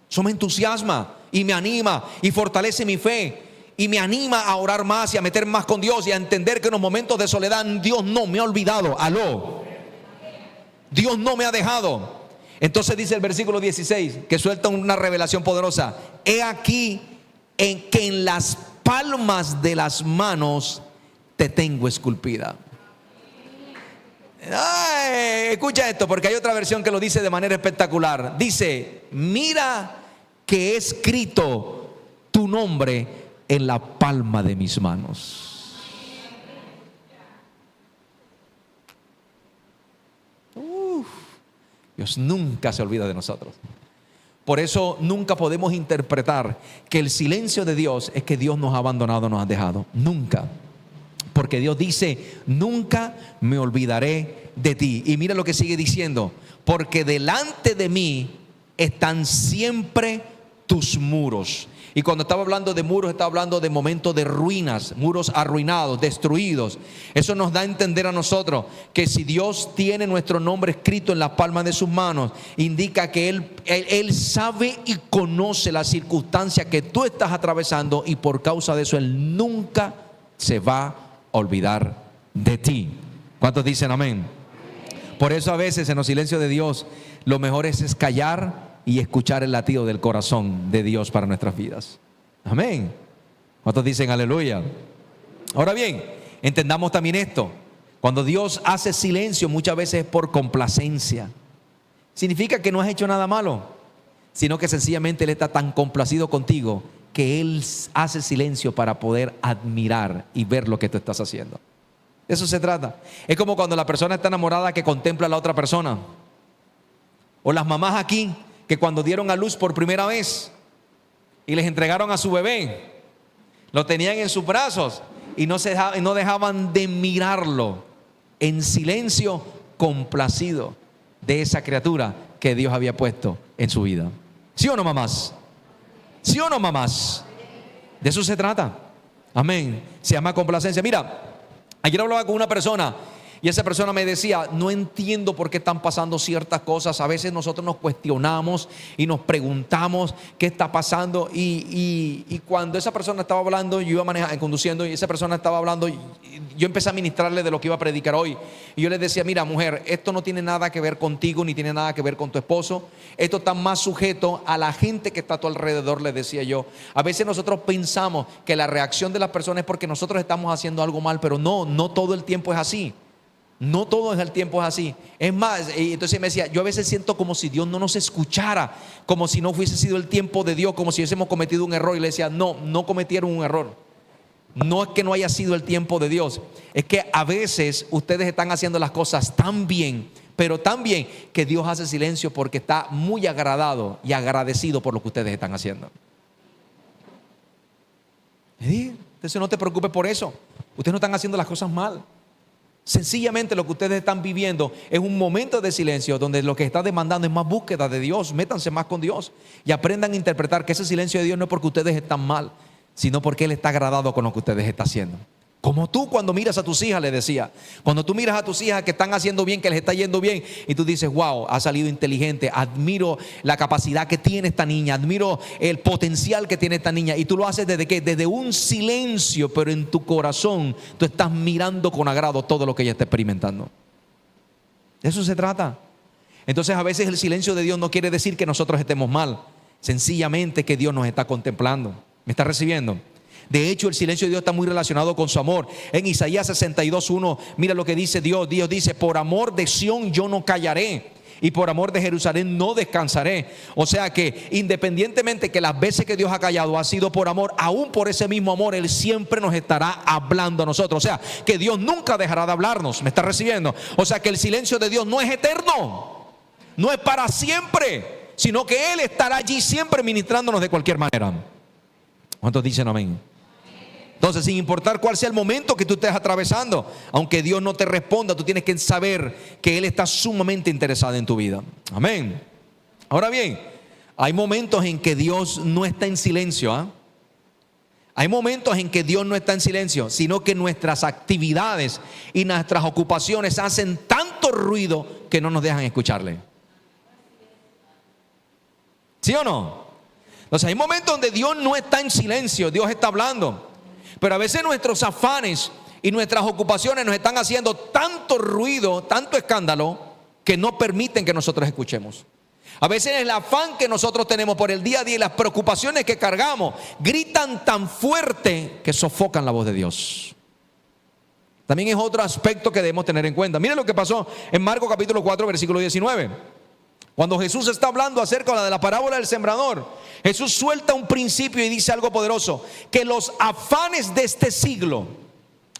Eso me entusiasma y me anima y fortalece mi fe. Y me anima a orar más y a meter más con Dios y a entender que en los momentos de soledad Dios no me ha olvidado. Aló. Dios no me ha dejado. Entonces dice el versículo 16, que suelta una revelación poderosa. He aquí que en las palmas de las manos te tengo esculpida. Ay, escucha esto, porque hay otra versión que lo dice de manera espectacular. Dice: mira que he escrito tu nombre en la palma de mis manos. Dios nunca se olvida de nosotros. Por eso nunca podemos interpretar que el silencio de Dios es que Dios nos ha abandonado, nos ha dejado. Nunca. Porque Dios dice: nunca me olvidaré de ti. Y mira lo que sigue diciendo: porque delante de mí están siempre tus muros. Y cuando estaba hablando de muros, estaba hablando de momentos de ruinas, muros arruinados, destruidos. Eso nos da a entender a nosotros que si Dios tiene nuestro nombre escrito en las palmas de sus manos, indica que Él sabe y conoce las circunstancias que tú estás atravesando, y por causa de eso Él nunca se va a olvidar de ti. ¿Cuántos dicen amén? Por eso a veces en los silencios de Dios lo mejor es callar y escuchar el latido del corazón de Dios para nuestras vidas. Amén. ¿Cuántos dicen aleluya? Ahora bien, entendamos también esto: cuando Dios hace silencio, muchas veces es por complacencia. Significa que no has hecho nada malo, sino que sencillamente Él está tan complacido contigo que Él hace silencio para poder admirar y ver lo que tú estás haciendo. De eso se trata. Es como cuando la persona está enamorada que contempla a la otra persona. O las mamás aquí que cuando dieron a luz por primera vez y les entregaron a su bebé, lo tenían en sus brazos y no dejaban de mirarlo en silencio, complacido de esa criatura que Dios había puesto en su vida. ¿Sí o no, mamás? ¿Sí o no, mamás? De eso se trata. Amén. Se llama complacencia. Mira, ayer hablaba con una persona y esa persona me decía: no entiendo por qué están pasando ciertas cosas. A veces nosotros nos cuestionamos y nos preguntamos qué está pasando. Y cuando esa persona estaba hablando, yo iba conduciendo, y esa persona estaba hablando, yo empecé a ministrarle de lo que iba a predicar hoy. Y yo le decía: mira, mujer, esto no tiene nada que ver contigo, ni tiene nada que ver con tu esposo. Esto está más sujeto a la gente que está a tu alrededor, le decía yo. A veces nosotros pensamos que la reacción de las personas es porque nosotros estamos haciendo algo mal, pero no todo el tiempo es así. No todo el tiempo es así. Es más, y entonces me decía: yo a veces siento como si Dios no nos escuchara, como si no hubiese sido el tiempo de Dios, como si hubiésemos cometido un error. Y le decía: no cometieron un error. No es que no haya sido el tiempo de Dios, es que a veces ustedes están haciendo las cosas tan bien, pero tan bien, que Dios hace silencio porque está muy agradado y agradecido por lo que ustedes están haciendo. Entonces no te preocupes por eso. Ustedes no están haciendo las cosas mal. Sencillamente lo que ustedes están viviendo es un momento de silencio donde lo que está demandando es más búsqueda de Dios. Métanse más con Dios y aprendan a interpretar que ese silencio de Dios no es porque ustedes están mal, sino porque Él está agradado con lo que ustedes están haciendo. Como tú cuando miras a tus hijas, le decía, cuando tú miras a tus hijas que están haciendo bien, que les está yendo bien, y tú dices: wow, ha salido inteligente, admiro la capacidad que tiene esta niña, admiro el potencial que tiene esta niña. Y tú lo haces desde ¿qué? Desde un silencio, pero en tu corazón tú estás mirando con agrado todo lo que ella está experimentando. De eso se trata. Entonces a veces el silencio de Dios no quiere decir que nosotros estemos mal, sencillamente que Dios nos está contemplando. ¿Me está recibiendo? De hecho, el silencio de Dios está muy relacionado con su amor. En Isaías 62:1, mira lo que dice Dios. Dios dice: por amor de Sión yo no callaré, y por amor de Jerusalén no descansaré. O sea que independientemente que las veces que Dios ha callado ha sido por amor, aún por ese mismo amor Él siempre nos estará hablando a nosotros. O sea que Dios nunca dejará de hablarnos. ¿Me está recibiendo? O sea que el silencio de Dios no es eterno, no es para siempre, sino que Él estará allí siempre ministrándonos de cualquier manera. ¿Cuántos dicen amén? Entonces, sin importar cuál sea el momento que tú estés atravesando, aunque Dios no te responda, tú tienes que saber que Él está sumamente interesado en tu vida. Amén. Ahora bien, hay momentos en que Dios no está en silencio, ¿eh? Hay momentos en que Dios no está en silencio, sino que nuestras actividades y nuestras ocupaciones hacen tanto ruido que no nos dejan escucharle. ¿Sí o no? Entonces hay momentos donde Dios no está en silencio, Dios está hablando. Pero a veces nuestros afanes y nuestras ocupaciones nos están haciendo tanto ruido, tanto escándalo, que no permiten que nosotros escuchemos. A veces el afán que nosotros tenemos por el día a día y las preocupaciones que cargamos gritan tan fuerte que sofocan la voz de Dios. También es otro aspecto que debemos tener en cuenta. Miren lo que pasó en Marcos capítulo 4, versículo 19. Cuando Jesús está hablando acerca de la parábola del sembrador, Jesús suelta un principio y dice algo poderoso: que los afanes de este siglo,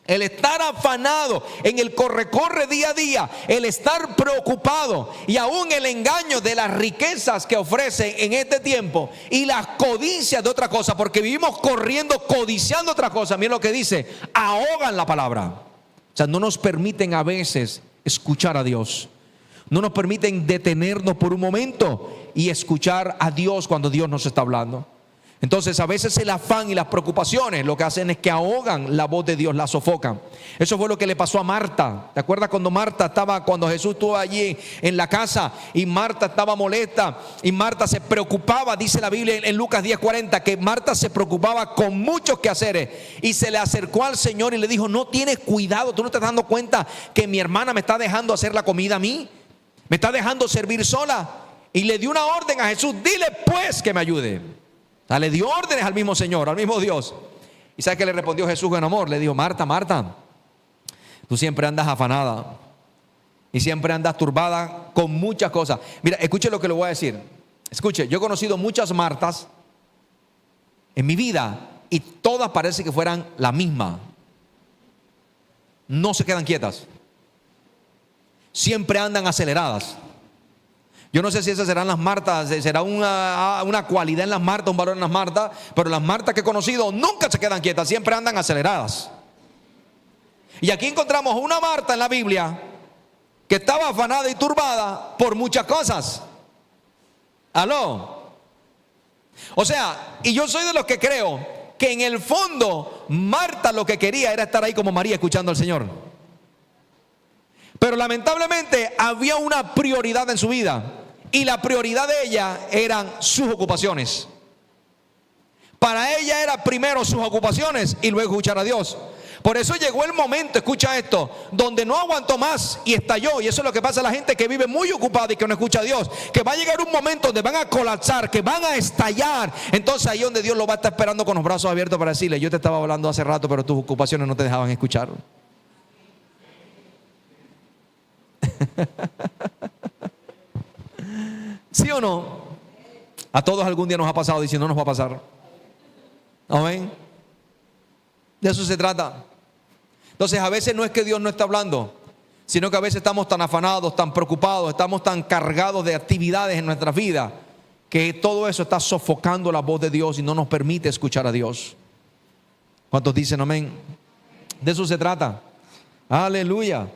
el estar afanado en el corre-corre día a día, el estar preocupado y aún el engaño de las riquezas que ofrecen en este tiempo y las codicias de otra cosa, porque vivimos corriendo, codiciando otra cosa. Miren lo que dice: ahogan la palabra. O sea, no nos permiten a veces escuchar a Dios. No nos permiten detenernos por un momento y escuchar a Dios cuando Dios nos está hablando. Entonces a veces el afán y las preocupaciones lo que hacen es que ahogan la voz de Dios, la sofocan. Eso fue lo que le pasó a Marta. ¿Te acuerdas cuando Jesús estuvo allí en la casa y Marta estaba molesta y Marta se preocupaba? Dice la Biblia en Lucas 10:40 que Marta se preocupaba con muchos quehaceres y se le acercó al Señor y le dijo: no tienes cuidado, tú no te estás dando cuenta que mi hermana me está dejando hacer la comida a mí, me está dejando servir sola. Y le dio una orden a Jesús: dile pues que me ayude. O sea, le dio órdenes al mismo Señor, al mismo Dios. ¿Y sabe qué le respondió Jesús con amor? Le dijo: Marta, Marta, tú siempre andas afanada y siempre andas turbada con muchas cosas. Mira, escuche lo que le voy a decir. Escuche, yo he conocido muchas Martas en mi vida y todas parece que fueran la misma. No se quedan quietas. Siempre andan aceleradas. Yo no sé si esas serán las Martas, será una cualidad en las Martas, un valor en las Martas, pero las Martas que he conocido nunca se quedan quietas, siempre andan aceleradas. Y aquí encontramos una Marta en la Biblia que estaba afanada y turbada por muchas cosas. ¿Aló? O sea, y yo soy de los que creo que en el fondo Marta lo que quería era estar ahí como María escuchando al Señor. Pero lamentablemente había una prioridad en su vida y la prioridad de ella eran sus ocupaciones. Para ella era primero sus ocupaciones y luego escuchar a Dios. Por eso llegó el momento, escucha esto, donde no aguantó más y estalló. Y eso es lo que pasa a la gente que vive muy ocupada y que no escucha a Dios, que va a llegar un momento donde van a colapsar, que van a estallar. Entonces ahí donde Dios lo va a estar esperando con los brazos abiertos para decirle: yo te estaba hablando hace rato, pero tus ocupaciones no te dejaban escuchar. ¿Sí o no? A todos algún día nos ha pasado, y si no nos va a pasar. Amén. De eso se trata. Entonces a veces no es que Dios no está hablando, sino que a veces estamos tan afanados, tan preocupados, estamos tan cargados de actividades en nuestra vida, que todo eso está sofocando la voz de Dios y no nos permite escuchar a Dios. ¿Cuántos dicen amén? De eso se trata. Aleluya.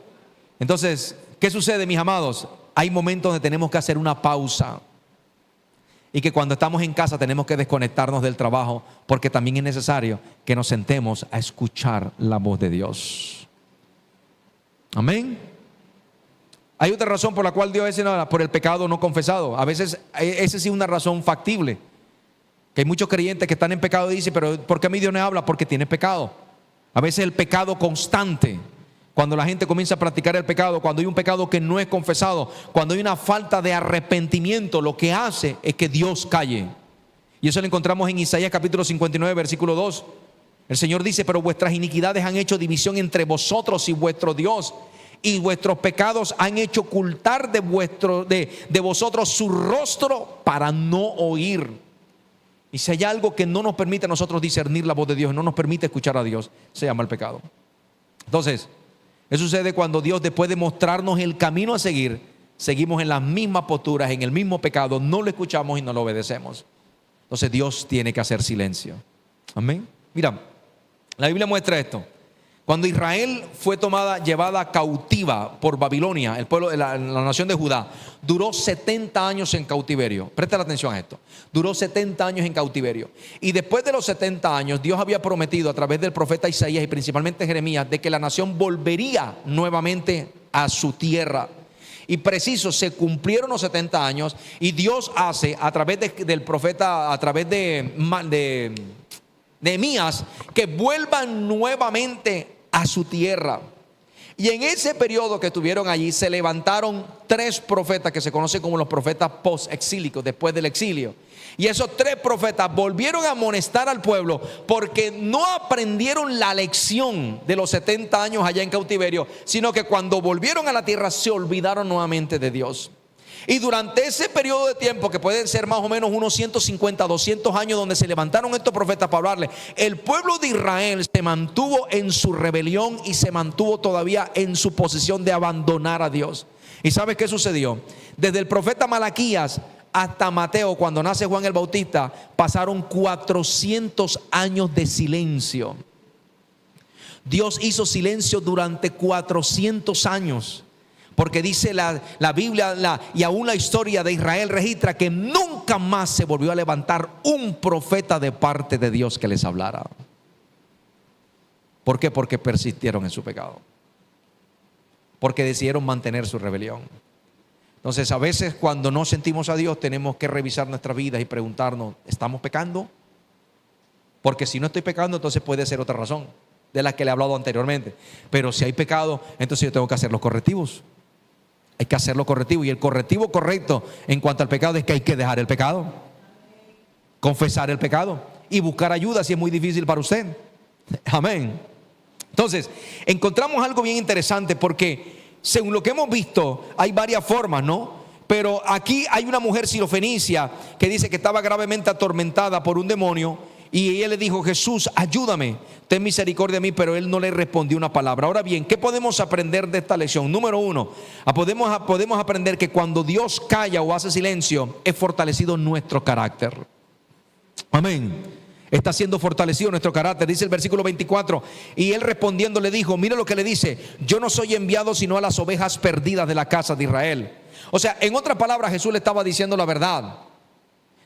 Entonces, ¿qué sucede, mis amados? Hay momentos donde tenemos que hacer una pausa. Y que cuando estamos en casa tenemos que desconectarnos del trabajo, porque también es necesario que nos sentemos a escuchar la voz de Dios. Amén. Hay otra razón por la cual Dios dice: no, por el pecado no confesado. A veces esa sí es una razón factible. Que hay muchos creyentes que están en pecado y dicen: pero ¿por qué a mí Dios no habla? Porque tiene pecado. A veces el pecado constante. Cuando la gente comienza a practicar el pecado, cuando hay un pecado que no es confesado, cuando hay una falta de arrepentimiento, lo que hace es que Dios calle. Y eso lo encontramos en Isaías capítulo 59, versículo 2. El Señor dice: pero vuestras iniquidades han hecho división entre vosotros y vuestro Dios, y vuestros pecados han hecho ocultar de vosotros su rostro para no oír. Y si hay algo que no nos permite a nosotros discernir la voz de Dios, no nos permite escuchar a Dios, se llama el pecado. Entonces, eso sucede cuando Dios, después de mostrarnos el camino a seguir, seguimos en las mismas posturas, en el mismo pecado, no lo escuchamos y no lo obedecemos. Entonces Dios tiene que hacer silencio. Amén. Mira, la Biblia muestra esto. Cuando Israel fue llevada cautiva por Babilonia, el pueblo de la nación de Judá, duró 70 años en cautiverio. Presta atención a esto. Duró 70 años en cautiverio. Y después de los 70 años, Dios había prometido a través del profeta Isaías y principalmente Jeremías de que la nación volvería nuevamente a su tierra. Y preciso, se cumplieron los 70 años y Dios hace a través del profeta, a través de Nehemías, que vuelvan nuevamente a su tierra. Y en ese periodo que estuvieron allí se levantaron 3 profetas que se conocen como los profetas post-exílicos, después del exilio. Y esos 3 profetas volvieron a amonestar al pueblo porque no aprendieron la lección de los 70 años allá en cautiverio, sino que cuando volvieron a la tierra se olvidaron nuevamente de Dios. Y durante ese periodo de tiempo, que pueden ser más o menos unos 150, 200 años, donde se levantaron estos profetas para hablarle, el pueblo de Israel se mantuvo en su rebelión y se mantuvo todavía en su posición de abandonar a Dios. ¿Y sabes qué sucedió? Desde el profeta Malaquías hasta Mateo, cuando nace Juan el Bautista, pasaron 400 años de silencio. Dios hizo silencio durante 400 años. Porque dice la Biblia y aún la historia de Israel registra que nunca más se volvió a levantar un profeta de parte de Dios que les hablara. ¿Por qué? Porque persistieron en su pecado. Porque decidieron mantener su rebelión. Entonces, a veces cuando no sentimos a Dios tenemos que revisar nuestras vidas y preguntarnos, ¿estamos pecando? Porque si no estoy pecando, entonces puede ser otra razón de la que le he hablado anteriormente. Pero si hay pecado, entonces yo tengo que hacer los correctivos. Hay que hacer lo correctivo. Y el correctivo correcto en cuanto al pecado es que hay que dejar el pecado, confesar el pecado y buscar ayuda si es muy difícil para usted. Amén. Entonces, encontramos algo bien interesante porque según lo que hemos visto, hay varias formas, ¿no? Pero aquí hay una mujer sirofenicia que dice que estaba gravemente atormentada por un demonio. Y ella le dijo, Jesús, ayúdame, ten misericordia de mí, pero él no le respondió una palabra. Ahora bien, ¿qué podemos aprender de esta lección? Número 1, podemos aprender que cuando Dios calla o hace silencio, es fortalecido nuestro carácter. Amén. Está siendo fortalecido nuestro carácter. Dice el versículo 24, y él respondiendo le dijo, mira lo que le dice, yo no soy enviado sino a las ovejas perdidas de la casa de Israel. O sea, en otras palabras, Jesús le estaba diciendo la verdad.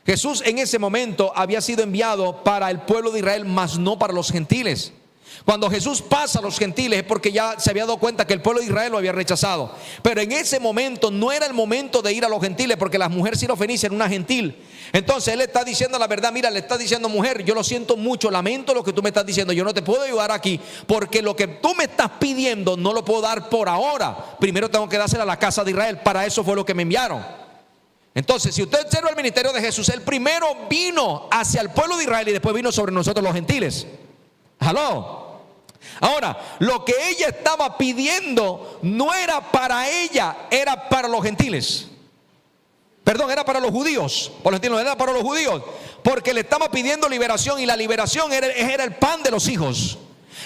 Jesús en ese momento había sido enviado para el pueblo de Israel, mas no para los gentiles. Cuando Jesús pasa a los gentiles es porque ya se había dado cuenta que el pueblo de Israel lo había rechazado. Pero en ese momento no era el momento de ir a los gentiles, porque la mujer sirofenicia era una gentil. Entonces él le está diciendo la verdad. Mira, le está diciendo, mujer, yo lo siento mucho, lamento lo que tú me estás diciendo, yo no te puedo ayudar aquí, porque lo que tú me estás pidiendo no lo puedo dar por ahora. Primero tengo que dárselo a la casa de Israel. Para eso fue lo que me enviaron. Entonces, si usted observa el ministerio de Jesús, él primero vino hacia el pueblo de Israel y después vino sobre nosotros los gentiles. ¿Aló? Ahora, lo que ella estaba pidiendo no era para ella, era para los gentiles. Perdón, era para los judíos. Por los gentiles, era para los judíos. Porque le estaba pidiendo liberación, y la liberación era el pan de los hijos.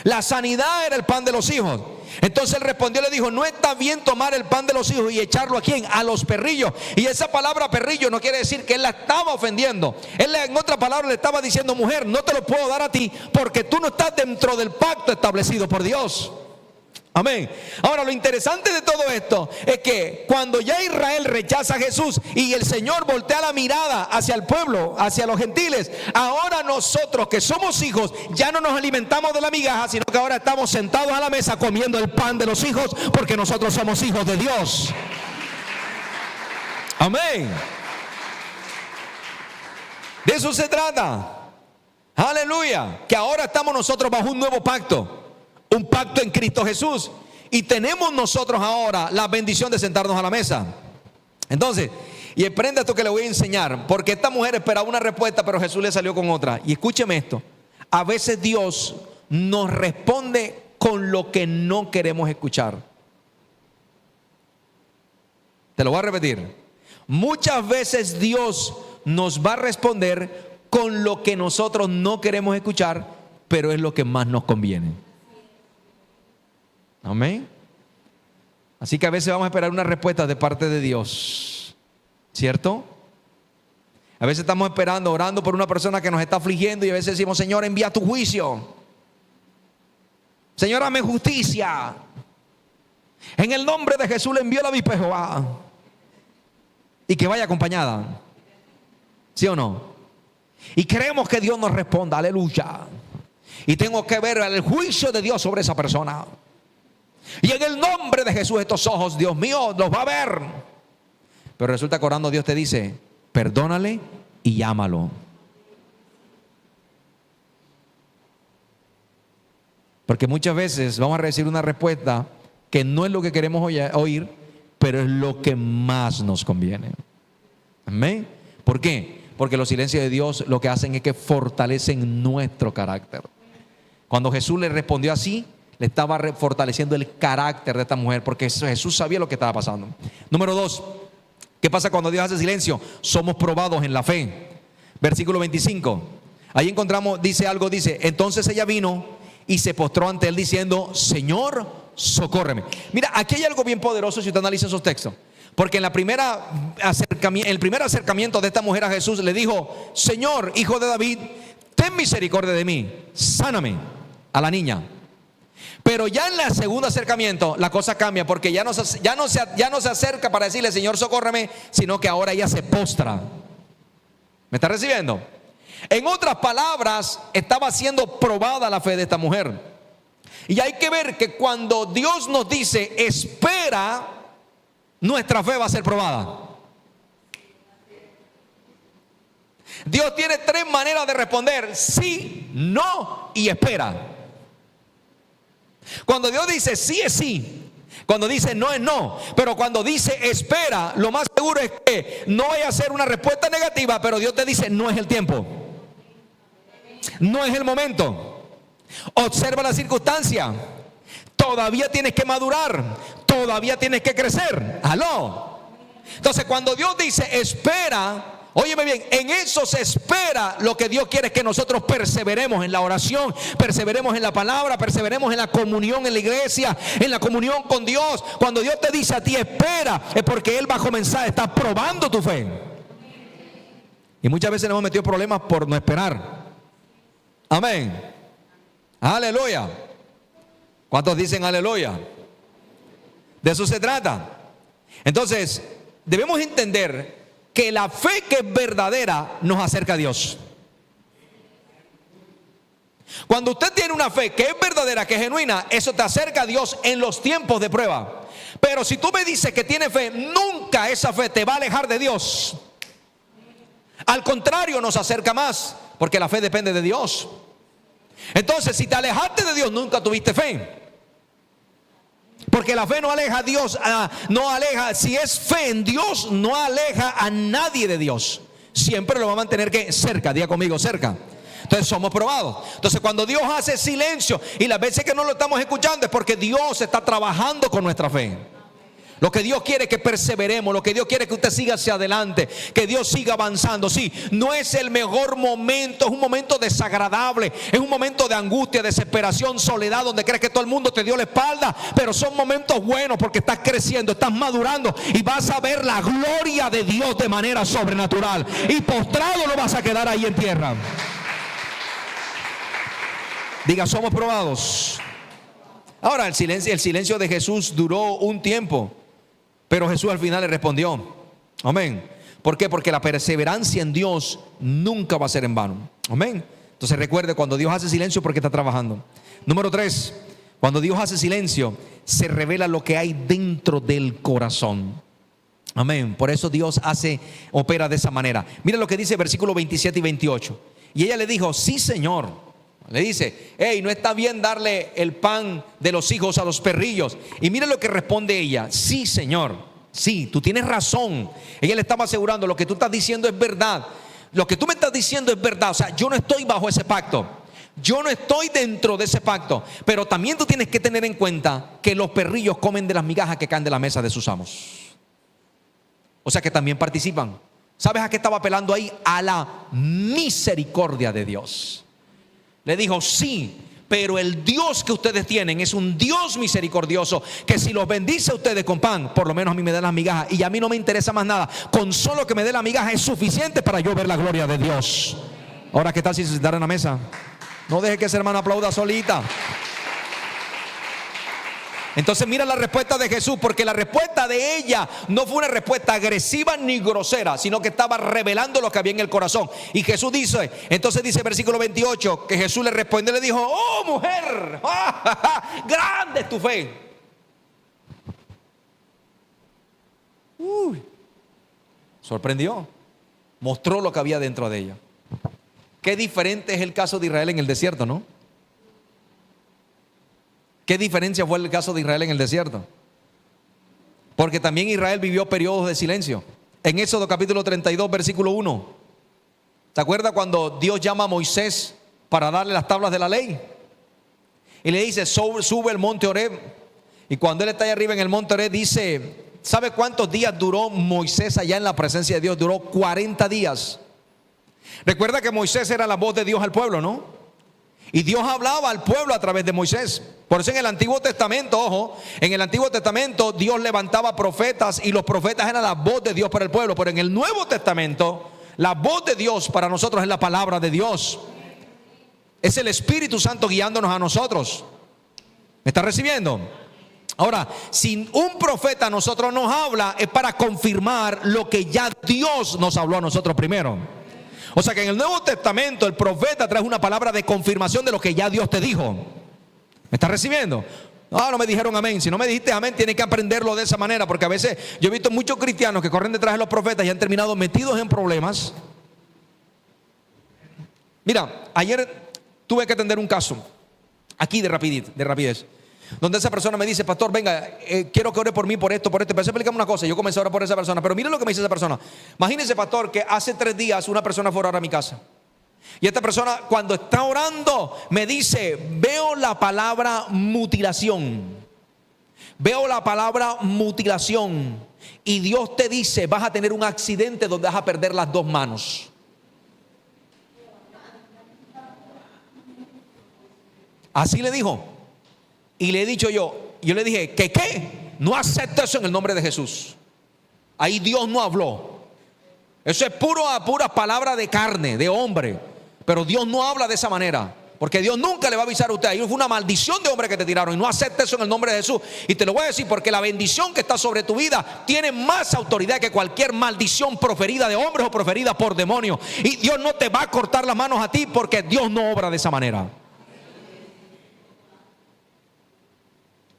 La sanidad era el pan de los hijos. Entonces él respondió y le dijo, no está bien tomar el pan de los hijos y echarlo ¿a quién? A los perrillos. Y esa palabra perrillo no quiere decir que él la estaba ofendiendo. Él en otra palabra le estaba diciendo, mujer, no te lo puedo dar a ti porque tú no estás dentro del pacto establecido por Dios. Amén. Ahora, lo interesante de todo esto es que cuando ya Israel rechaza a Jesús y el Señor voltea la mirada hacia el pueblo, hacia los gentiles, ahora nosotros que somos hijos ya no nos alimentamos de la migaja, sino que ahora estamos sentados a la mesa comiendo el pan de los hijos, porque nosotros somos hijos de Dios. Amén. De eso se trata. Aleluya. Que ahora estamos nosotros bajo un nuevo pacto. Un pacto en Cristo Jesús. Y tenemos nosotros ahora la bendición de sentarnos a la mesa. Entonces, y aprenda esto que le voy a enseñar, porque esta mujer esperaba una respuesta, pero Jesús le salió con otra. Y escúcheme esto. A veces Dios nos responde con lo que no queremos escuchar. Te lo voy a repetir. Muchas veces Dios nos va a responder con lo que nosotros no queremos escuchar, pero es lo que más nos conviene. Amén. Así que a veces vamos a esperar una respuesta de parte de Dios, ¿cierto? A veces estamos esperando, orando por una persona que nos está afligiendo, y a veces decimos, Señor, envía tu juicio. Señor, hazme justicia. En el nombre de Jesús le envío la avispa de Jehová. Y que vaya acompañada. ¿Sí o no? Y queremos que Dios nos responda, aleluya. Y tengo que ver el juicio de Dios sobre esa persona. Y en el nombre de Jesús estos ojos, Dios mío, los va a ver. Pero resulta que orando Dios te dice, perdónale y llámalo. Porque muchas veces vamos a recibir una respuesta que no es lo que queremos oír, pero es lo que más nos conviene. Amén. ¿Por qué? Porque los silencios de Dios lo que hacen es que fortalecen nuestro carácter. Cuando Jesús le respondió así, le estaba fortaleciendo el carácter de esta mujer, porque Jesús sabía lo que estaba pasando. Número 2, ¿qué pasa cuando Dios hace silencio? Somos probados en la fe. Versículo 25. Ahí encontramos, dice, entonces ella vino y se postró ante él diciendo, Señor, socórreme. Mira, aquí hay algo bien poderoso si usted analiza esos textos. Porque en el primer acercamiento de esta mujer a Jesús le dijo, Señor, hijo de David, ten misericordia de mí, sáname, a la niña. Pero ya en el segundo acercamiento la cosa cambia, porque ya no se acerca para decirle, Señor, socórreme, sino que ahora ella se postra. ¿Me está recibiendo? En otras palabras, estaba siendo probada la fe de esta mujer. Y hay que ver que cuando Dios nos dice espera, nuestra fe va a ser probada. Dios tiene 3 maneras de responder: sí, no y espera. Cuando Dios dice sí es sí, cuando dice no es no, pero cuando dice espera, lo más seguro es que no vaya a ser una respuesta negativa, pero Dios te dice no es el tiempo, no es el momento. Observa la circunstancia, todavía tienes que madurar, todavía tienes que crecer. Aló. Entonces cuando Dios dice espera, óyeme bien, en eso se espera. Lo que Dios quiere es que nosotros perseveremos en la oración, perseveremos en la palabra, perseveremos en la comunión en la iglesia, en la comunión con Dios. Cuando Dios te dice a ti espera, es porque Él va a comenzar, está probando tu fe. Y muchas veces nos hemos metido problemas por no esperar. Amén. Aleluya. ¿Cuántos dicen aleluya? De eso se trata. Entonces debemos entender que la fe que es verdadera nos acerca a Dios. Cuando usted tiene una fe que es verdadera, que es genuina, eso te acerca a Dios en los tiempos de prueba. Pero si tú me dices que tienes fe, nunca esa fe te va a alejar de Dios. Al contrario, nos acerca más, porque la fe depende de Dios. Entonces, si te alejaste de Dios, nunca tuviste fe. Porque la fe no aleja a Dios, si es fe en Dios, no aleja a nadie de Dios. Siempre lo va a mantener cerca, diga conmigo, cerca. Entonces somos probados. Entonces cuando Dios hace silencio, y las veces que no lo estamos escuchando, es porque Dios está trabajando con nuestra fe. Lo que Dios quiere es que perseveremos, lo que Dios quiere es que usted siga hacia adelante, que Dios siga avanzando. Sí, no es el mejor momento, es un momento desagradable, es un momento de angustia, desesperación, soledad, donde crees que todo el mundo te dio la espalda, pero son momentos buenos porque estás creciendo, estás madurando y vas a ver la gloria de Dios de manera sobrenatural. Y postrado no vas a quedar ahí en tierra. Diga, somos probados. Ahora, el silencio de Jesús duró un tiempo, pero Jesús al final le respondió. Amén. ¿Por qué? Porque la perseverancia en Dios nunca va a ser en vano. Amén. Entonces recuerde, cuando Dios hace silencio, porque está trabajando. Número 3, cuando Dios hace silencio, se revela lo que hay dentro del corazón. Amén. Por eso Dios opera de esa manera. Mira lo que dice versículos 27 y 28. Y ella le dijo, sí, Señor. Le dice, hey, no está bien darle el pan de los hijos a los perrillos. Y mire lo que responde ella, sí, Señor, sí, tú tienes razón. Ella le estaba asegurando, lo que tú estás diciendo es verdad. Lo que tú me estás diciendo es verdad. O sea, yo no estoy bajo ese pacto, yo no estoy dentro de ese pacto. Pero también tú tienes que tener en cuenta que los perrillos comen de las migajas que caen de la mesa de sus amos. O sea que también participan. ¿Sabes a qué estaba apelando ahí? A la misericordia de Dios. Le dijo, sí, pero el Dios que ustedes tienen es un Dios misericordioso, que si los bendice a ustedes con pan, por lo menos a mí me dan las migajas, y a mí no me interesa más nada. Con solo que me dé la migaja es suficiente para yo ver la gloria de Dios. Ahora, ¿qué tal si se sentaran en la mesa? No deje que esa hermana aplauda solita. Entonces mira la respuesta de Jesús, porque la respuesta de ella no fue una respuesta agresiva ni grosera, sino que estaba revelando lo que había en el corazón. Y Jesús dice, entonces dice versículo 28, que Jesús le responde y le dijo, oh mujer, grande es tu fe. Sorprendió, mostró lo que había dentro de ella. Qué diferente es el caso de Israel en el desierto, ¿no? ¿Qué diferencia fue el caso de Israel en el desierto? Porque también Israel vivió periodos de silencio. En Éxodo capítulo 32, versículo 1. ¿Se acuerda cuando Dios llama a Moisés para darle las tablas de la ley? Y le dice, sube el monte Horeb. Y cuando él está allá arriba en el monte Horeb dice, ¿sabe cuántos días duró Moisés allá en la presencia de Dios? Duró 40 días. Recuerda que Moisés era la voz de Dios al pueblo, ¿no? Y Dios hablaba al pueblo a través de Moisés. Por eso en el Antiguo Testamento, ojo, en el Antiguo Testamento Dios levantaba profetas y los profetas eran la voz de Dios para el pueblo. Pero en el Nuevo Testamento, la voz de Dios para nosotros es la palabra de Dios. Es el Espíritu Santo guiándonos a nosotros. ¿Me está recibiendo? Ahora, si un profeta a nosotros nos habla, es para confirmar lo que ya Dios nos habló a nosotros primero. O sea que en el Nuevo Testamento el profeta trae una palabra de confirmación de lo que ya Dios te dijo. ¿Me está recibiendo? No me dijeron amén. Si no me dijiste amén, tienes que aprenderlo de esa manera. Porque a veces yo he visto muchos cristianos que corren detrás de los profetas y han terminado metidos en problemas. Mira, ayer tuve que atender un caso, aquí de rapidez, donde esa persona me dice, pastor, venga, quiero que ore por mí, por esto. Pero explícame una cosa. Yo comencé a orar por esa persona, pero mire lo que me dice esa persona. Imagínese, pastor, que hace 3 días una persona fue a orar a mi casa. Y esta persona, cuando está orando, me dice, veo la palabra mutilación. Veo la palabra mutilación. Y Dios te dice, vas a tener un accidente donde vas a perder las 2 manos. Así le dijo. Y le he dicho yo le dije, ¿qué? No acepto eso en el nombre de Jesús. Ahí Dios no habló. Eso es pura palabra de carne, de hombre. Pero Dios no habla de esa manera. Porque Dios nunca le va a avisar a usted. Ahí fue una maldición de hombre que te tiraron. Y no acepte eso en el nombre de Jesús. Y te lo voy a decir porque la bendición que está sobre tu vida tiene más autoridad que cualquier maldición proferida de hombres o proferida por demonios. Y Dios no te va a cortar las manos a ti porque Dios no obra de esa manera.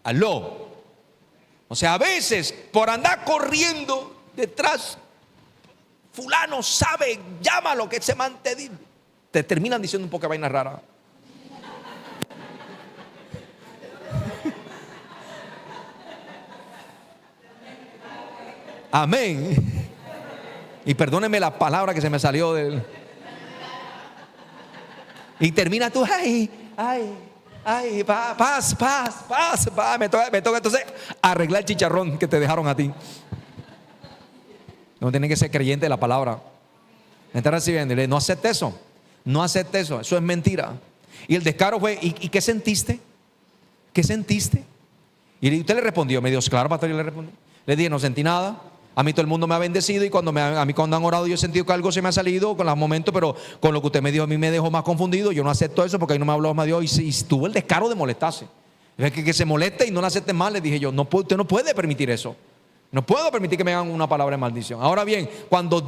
Aló. O sea, a veces por andar corriendo detrás, fulano sabe, llámalo que se mantiene. Te terminan diciendo un poco de vaina rara. Amén. Y perdóneme la palabra que se me salió del. Y termina tú, paz. Me toca entonces arreglar el chicharrón que te dejaron a ti. No tiene que ser creyente de la palabra. Me está recibiendo. No acepte eso. No acepte eso. Eso es mentira. Y el descaro fue, ¿y qué sentiste? ¿Qué sentiste? Y usted le respondió, me dio claro, pastor, yo le respondí. Le dije, no sentí nada. A mí todo el mundo me ha bendecido y cuando han orado yo he sentido que algo se me ha salido con los momentos, pero con lo que usted me dijo a mí me dejó más confundido. Yo no acepto eso porque ahí no me habló más Dios y tuvo el descaro de molestarse. Que se moleste y no la acepte más, le dije yo, usted no puede permitir eso. No puedo permitir que me hagan una palabra de maldición. Ahora bien, cuando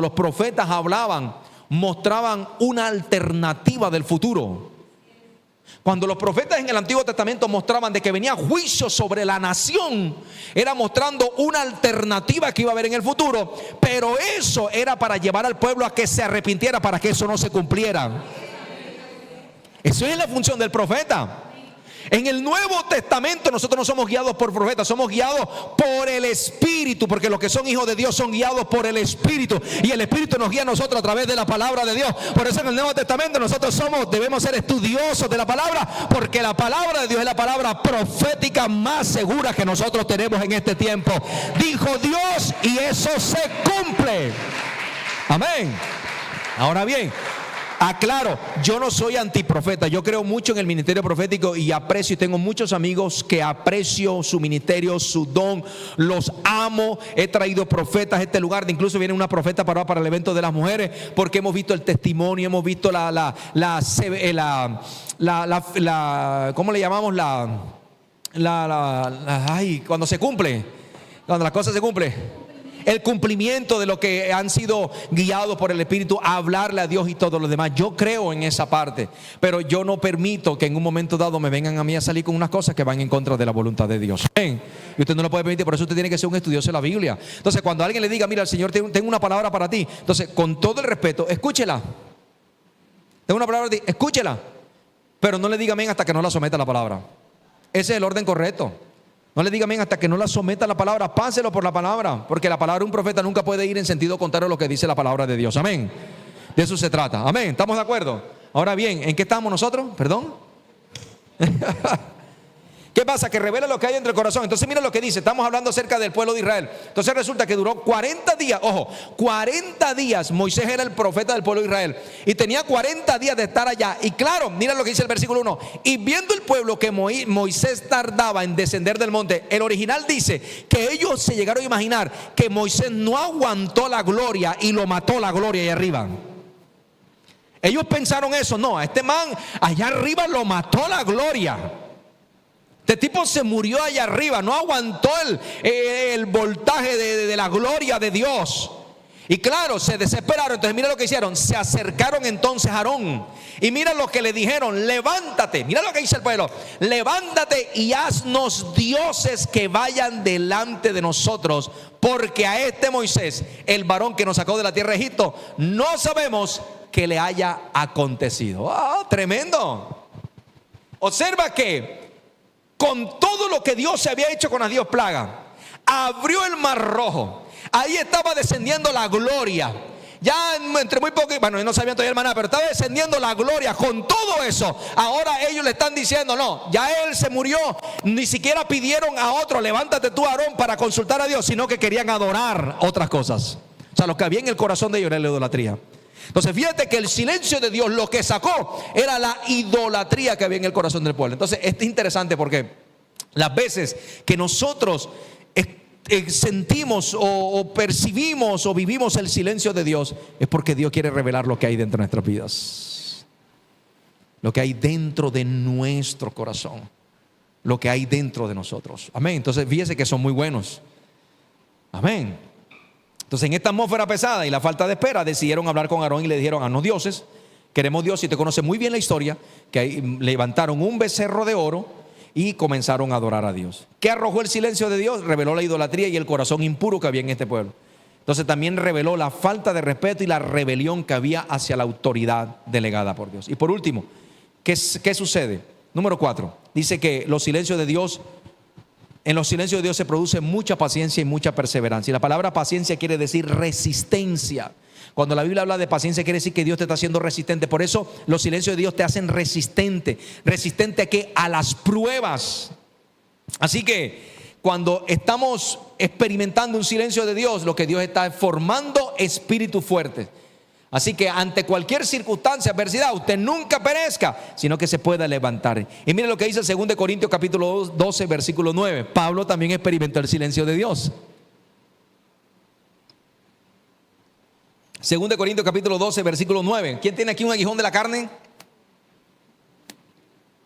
los profetas hablaban, mostraban una alternativa del futuro. Cuando los profetas en el Antiguo Testamento mostraban de que venía juicio sobre la nación, era mostrando una alternativa que iba a haber en el futuro, pero eso era para llevar al pueblo a que se arrepintiera, para que eso no se cumpliera. Eso es la función del profeta. En el Nuevo Testamento nosotros no somos guiados por profetas, somos guiados por el Espíritu, porque los que son hijos de Dios son guiados por el Espíritu, y el Espíritu nos guía a nosotros a través de la palabra de Dios. Por eso en el Nuevo Testamento nosotros debemos ser estudiosos de la palabra, porque la palabra de Dios es la palabra profética más segura que nosotros tenemos en este tiempo. Dijo Dios y eso se cumple. Amén. Ahora bien, aclaro, yo no soy antiprofeta, yo creo mucho en el ministerio profético y aprecio, y tengo muchos amigos que aprecio su ministerio, su don, los amo. He traído profetas a este lugar, incluso viene una profeta para el evento de las mujeres, porque hemos visto el testimonio, hemos visto ¿cómo le llamamos? Cuando se cumple, cuando las cosas se cumplen. El cumplimiento de lo que han sido guiados por el Espíritu a hablarle a Dios y todo lo demás. Yo creo en esa parte, pero yo no permito que en un momento dado me vengan a mí a salir con unas cosas que van en contra de la voluntad de Dios. ¿Ven? Y usted no lo puede permitir, por eso usted tiene que ser un estudioso de la Biblia. Entonces, cuando alguien le diga, mira, el Señor tengo una palabra para ti, entonces, con todo el respeto, escúchela. Tengo una palabra para ti, escúchela. Pero no le diga amén hasta que no la someta a la palabra. Ese es el orden correcto. No le diga amén hasta que no la someta a la palabra. Páselo por la palabra, porque la palabra de un profeta nunca puede ir en sentido contrario a lo que dice la palabra de Dios. Amén. De eso se trata. Amén. ¿Estamos de acuerdo? Ahora bien, ¿en qué estamos nosotros? ¿Perdón? ¿Qué pasa? Que revela lo que hay entre el corazón. Entonces mira lo que dice. Estamos hablando acerca del pueblo de Israel. Entonces resulta que duró 40 días. Ojo, 40 días Moisés era el profeta del pueblo de Israel. Y tenía 40 días de estar allá. Y claro, mira lo que dice el versículo 1. Y viendo el pueblo que Moisés tardaba en descender del monte. El original dice que ellos se llegaron a imaginar que Moisés no aguantó la gloria y lo mató la gloria ahí arriba. Ellos pensaron eso. No, a este man allá arriba lo mató la gloria. Este tipo se murió allá arriba, no aguantó el voltaje de la gloria de Dios. Y claro, se desesperaron. Entonces mira lo que hicieron. Se acercaron entonces a Aarón. Y mira lo que le dijeron. Levántate. Mira lo que dice el pueblo. Levántate y haznos dioses que vayan delante de nosotros. Porque a este Moisés, el varón que nos sacó de la tierra de Egipto, no sabemos que le haya acontecido. Tremendo. Observa que con todo lo que Dios se había hecho con las 10 plagas, abrió el mar rojo. Ahí estaba descendiendo la gloria. Ya entre muy poco, bueno, no sabían todavía, hermana, pero estaba descendiendo la gloria. Con todo eso, ahora ellos le están diciendo: no, ya él se murió. Ni siquiera pidieron a otro: levántate tú, Aarón, para consultar a Dios, sino que querían adorar otras cosas. O sea, lo que había en el corazón de ellos era la idolatría. Entonces fíjate que el silencio de Dios lo que sacó era la idolatría que había en el corazón del pueblo. Entonces es interesante porque las veces que nosotros sentimos o percibimos o vivimos el silencio de Dios, es porque Dios quiere revelar lo que hay dentro de nuestras vidas, lo que hay dentro de nuestro corazón, lo que hay dentro de nosotros. Amén. Entonces fíjese que son muy buenos. Amén. Entonces en esta atmósfera pesada y la falta de espera, decidieron hablar con Aarón y le dijeron: haznos dioses. Queremos Dios. Y te conoce muy bien la historia, que ahí levantaron un becerro de oro y comenzaron a adorar a Dios. ¿Qué arrojó el silencio de Dios? Reveló la idolatría y el corazón impuro que había en este pueblo. Entonces también reveló la falta de respeto y la rebelión que había hacia la autoridad delegada por Dios. Y por último, ¿qué sucede? Número 4, dice que los silencios de Dios, en los silencios de Dios se produce mucha paciencia y mucha perseverancia. Y la palabra paciencia quiere decir resistencia. Cuando la Biblia habla de paciencia, quiere decir que Dios te está haciendo resistente. Por eso los silencios de Dios te hacen resistente. ¿Resistente a qué? A las pruebas. Así que cuando estamos experimentando un silencio de Dios, lo que Dios está formando espíritus fuertes. Así que ante cualquier circunstancia, adversidad, usted nunca perezca, sino que se pueda levantar. Y mire lo que dice 2 Corintios capítulo 12, versículo 9. Pablo también experimentó el silencio de Dios. 2 Corintios capítulo 12, versículo 9. ¿Quién tiene aquí un aguijón de la carne?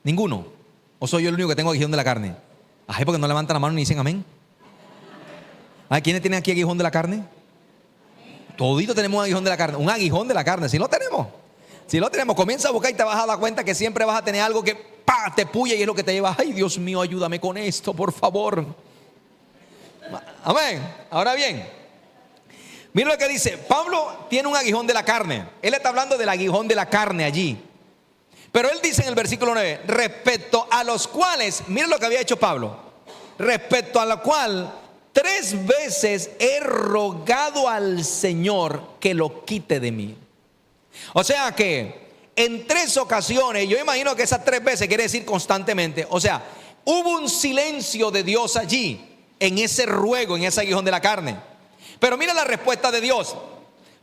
¿Ninguno? ¿O soy yo el único que tengo aguijón de la carne? Ay, porque no levantan la mano ni dicen amén. ¿Quiénes tienen aquí aguijón de la carne? Todito tenemos un aguijón de la carne. Un aguijón de la carne, si lo tenemos. Si lo tenemos, comienza a buscar y te vas a dar cuenta que siempre vas a tener algo que te puya y es lo que te lleva. Ay, Dios mío, ayúdame con esto, por favor. Amén. Ahora bien, mira lo que dice. Pablo tiene un aguijón de la carne. Él está hablando del aguijón de la carne allí. Pero él dice en el versículo 9, respecto a los cuales, mira lo que había hecho Pablo, respecto a la cual 3 veces he rogado al Señor que lo quite de mí. O sea que en 3 ocasiones, yo imagino que esas 3 veces quiere decir constantemente. O sea, hubo un silencio de Dios allí, en ese ruego, en ese aguijón de la carne. Pero mira la respuesta de Dios.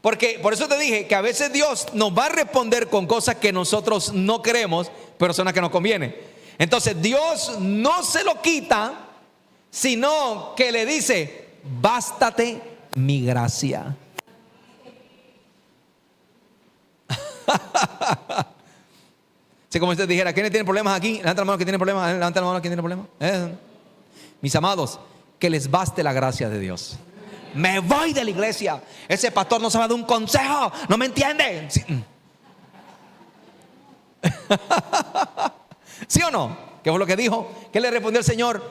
Porque por eso te dije que a veces Dios nos va a responder con cosas que nosotros no queremos, pero son las que nos convienen. Entonces Dios no se lo quita, sino que le dice: bástate mi gracia. Si como usted dijera, ¿quiénes tienen problemas aquí? Levanta la mano que tiene problemas. Levanta la mano que tiene problemas. Mis amados, que les baste la gracia de Dios. Me voy de la iglesia. Ese pastor no sabe dar un consejo. No me entiende. ¿Sí? ¿Sí o no? ¿Qué fue lo que dijo? ¿Qué le respondió el Señor?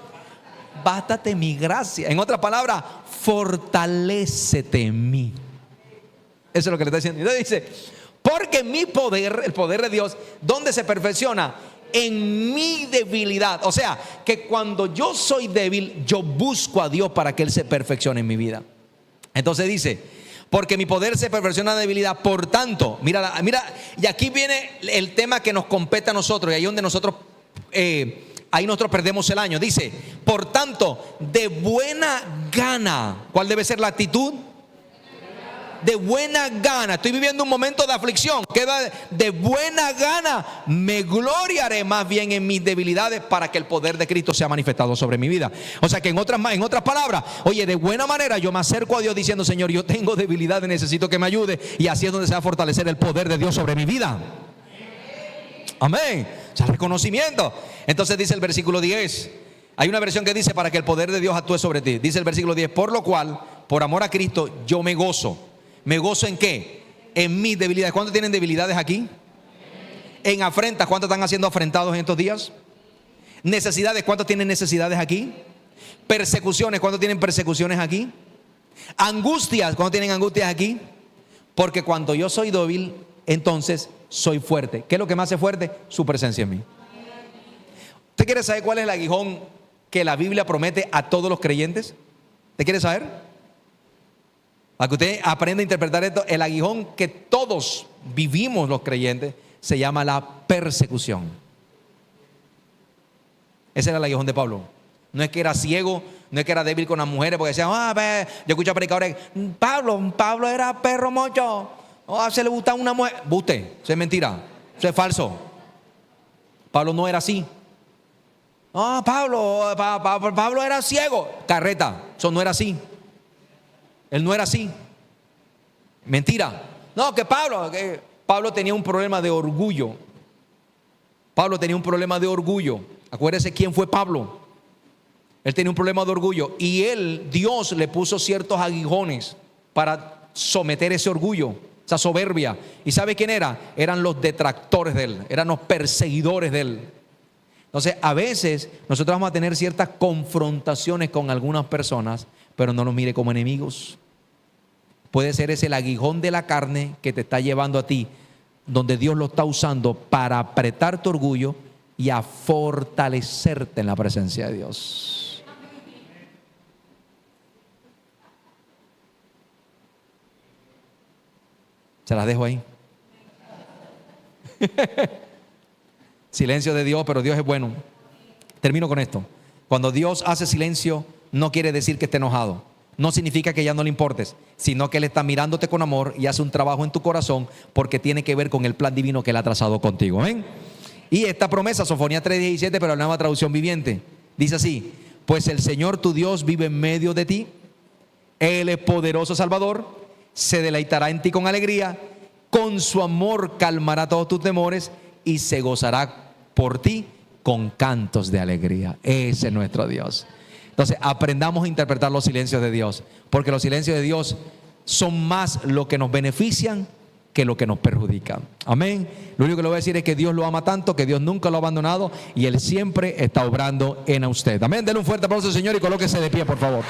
Bástate mi gracia. En otras palabras, fortalécete en mí. Eso es lo que le está diciendo. Entonces dice: porque mi poder, el poder de Dios, ¿dónde se perfecciona? en mi debilidad. O sea, que cuando yo soy débil, yo busco a Dios para que Él se perfeccione en mi vida. Entonces dice, porque mi poder se perfecciona en la debilidad. Por tanto, mira, y aquí viene el tema que nos compete a nosotros, y ahí donde nosotros perdemos el año. Dice, por tanto, de buena gana. ¿Cuál debe ser la actitud? De buena gana. Estoy viviendo un momento de aflicción. Queda de buena gana. Me gloriaré más bien en mis debilidades para que el poder de Cristo sea manifestado sobre mi vida. O sea que en otras palabras, oye, de buena manera yo me acerco a Dios diciendo, Señor, yo tengo debilidades, necesito que me ayude. Y así es donde se va a fortalecer el poder de Dios sobre mi vida. Amén. O sea, reconocimiento. Entonces dice el versículo 10. Hay una versión que dice, para que el poder de Dios actúe sobre ti. Dice el versículo 10, por lo cual, por amor a Cristo, yo me gozo. ¿Me gozo en qué? En mis debilidades. ¿Cuántos tienen debilidades aquí? En afrentas. ¿Cuántos están siendo afrentados en estos días? Necesidades. ¿Cuántos tienen necesidades aquí? Persecuciones. ¿Cuántos tienen persecuciones aquí? Angustias. ¿Cuántos tienen angustias aquí? Porque cuando yo soy débil, entonces soy fuerte. ¿Qué es lo que me hace fuerte? Su presencia en mí. ¿Usted quiere saber cuál es el aguijón que la Biblia promete a todos los creyentes? ¿Usted quiere saber? Para que usted aprenda a interpretar esto, el aguijón que todos vivimos los creyentes se llama la persecución. Ese era el aguijón de Pablo. No es que era ciego, no es que era débil con las mujeres, porque decían, yo escucho a predicadores, Pablo era perro mocho, se le gustaba una mujer. Usted, eso es mentira, eso es falso. Pablo no era así. Pablo era ciego. Carreta, eso no era así. Él no era así. Mentira. No, que Pablo tenía un problema de orgullo. Pablo tenía un problema de orgullo. Acuérdese quién fue Pablo. Él tenía un problema de orgullo. Y Dios le puso ciertos aguijones para someter ese orgullo, esa soberbia. ¿Y sabe quién era? Eran los detractores de él. Eran los perseguidores de él. Entonces, a veces nosotros vamos a tener ciertas confrontaciones con algunas personas, pero no los mire como enemigos. Puede ser ese el aguijón de la carne que te está llevando a ti, donde Dios lo está usando para apretar tu orgullo y a fortalecerte en la presencia de Dios. Se las dejo ahí. Silencio de Dios, pero Dios es bueno. Termino con esto. Cuando Dios hace silencio, no quiere decir que esté enojado. No significa que ya no le importes, sino que Él está mirándote con amor y hace un trabajo en tu corazón porque tiene que ver con el plan divino que Él ha trazado contigo. ¿Ven? Y esta promesa, Sofonía 3:17, pero la nueva traducción viviente, dice así: pues el Señor tu Dios vive en medio de ti, Él es poderoso Salvador, se deleitará en ti con alegría, con su amor calmará todos tus temores y se gozará por ti con cantos de alegría. Ese es nuestro Dios. Entonces aprendamos a interpretar los silencios de Dios, porque los silencios de Dios son más lo que nos benefician que lo que nos perjudica. Amén. Lo único que le voy a decir es que Dios lo ama tanto, que Dios nunca lo ha abandonado y Él siempre está obrando en usted. Amén. Denle un fuerte aplauso al Señor y colóquese de pie, por favor.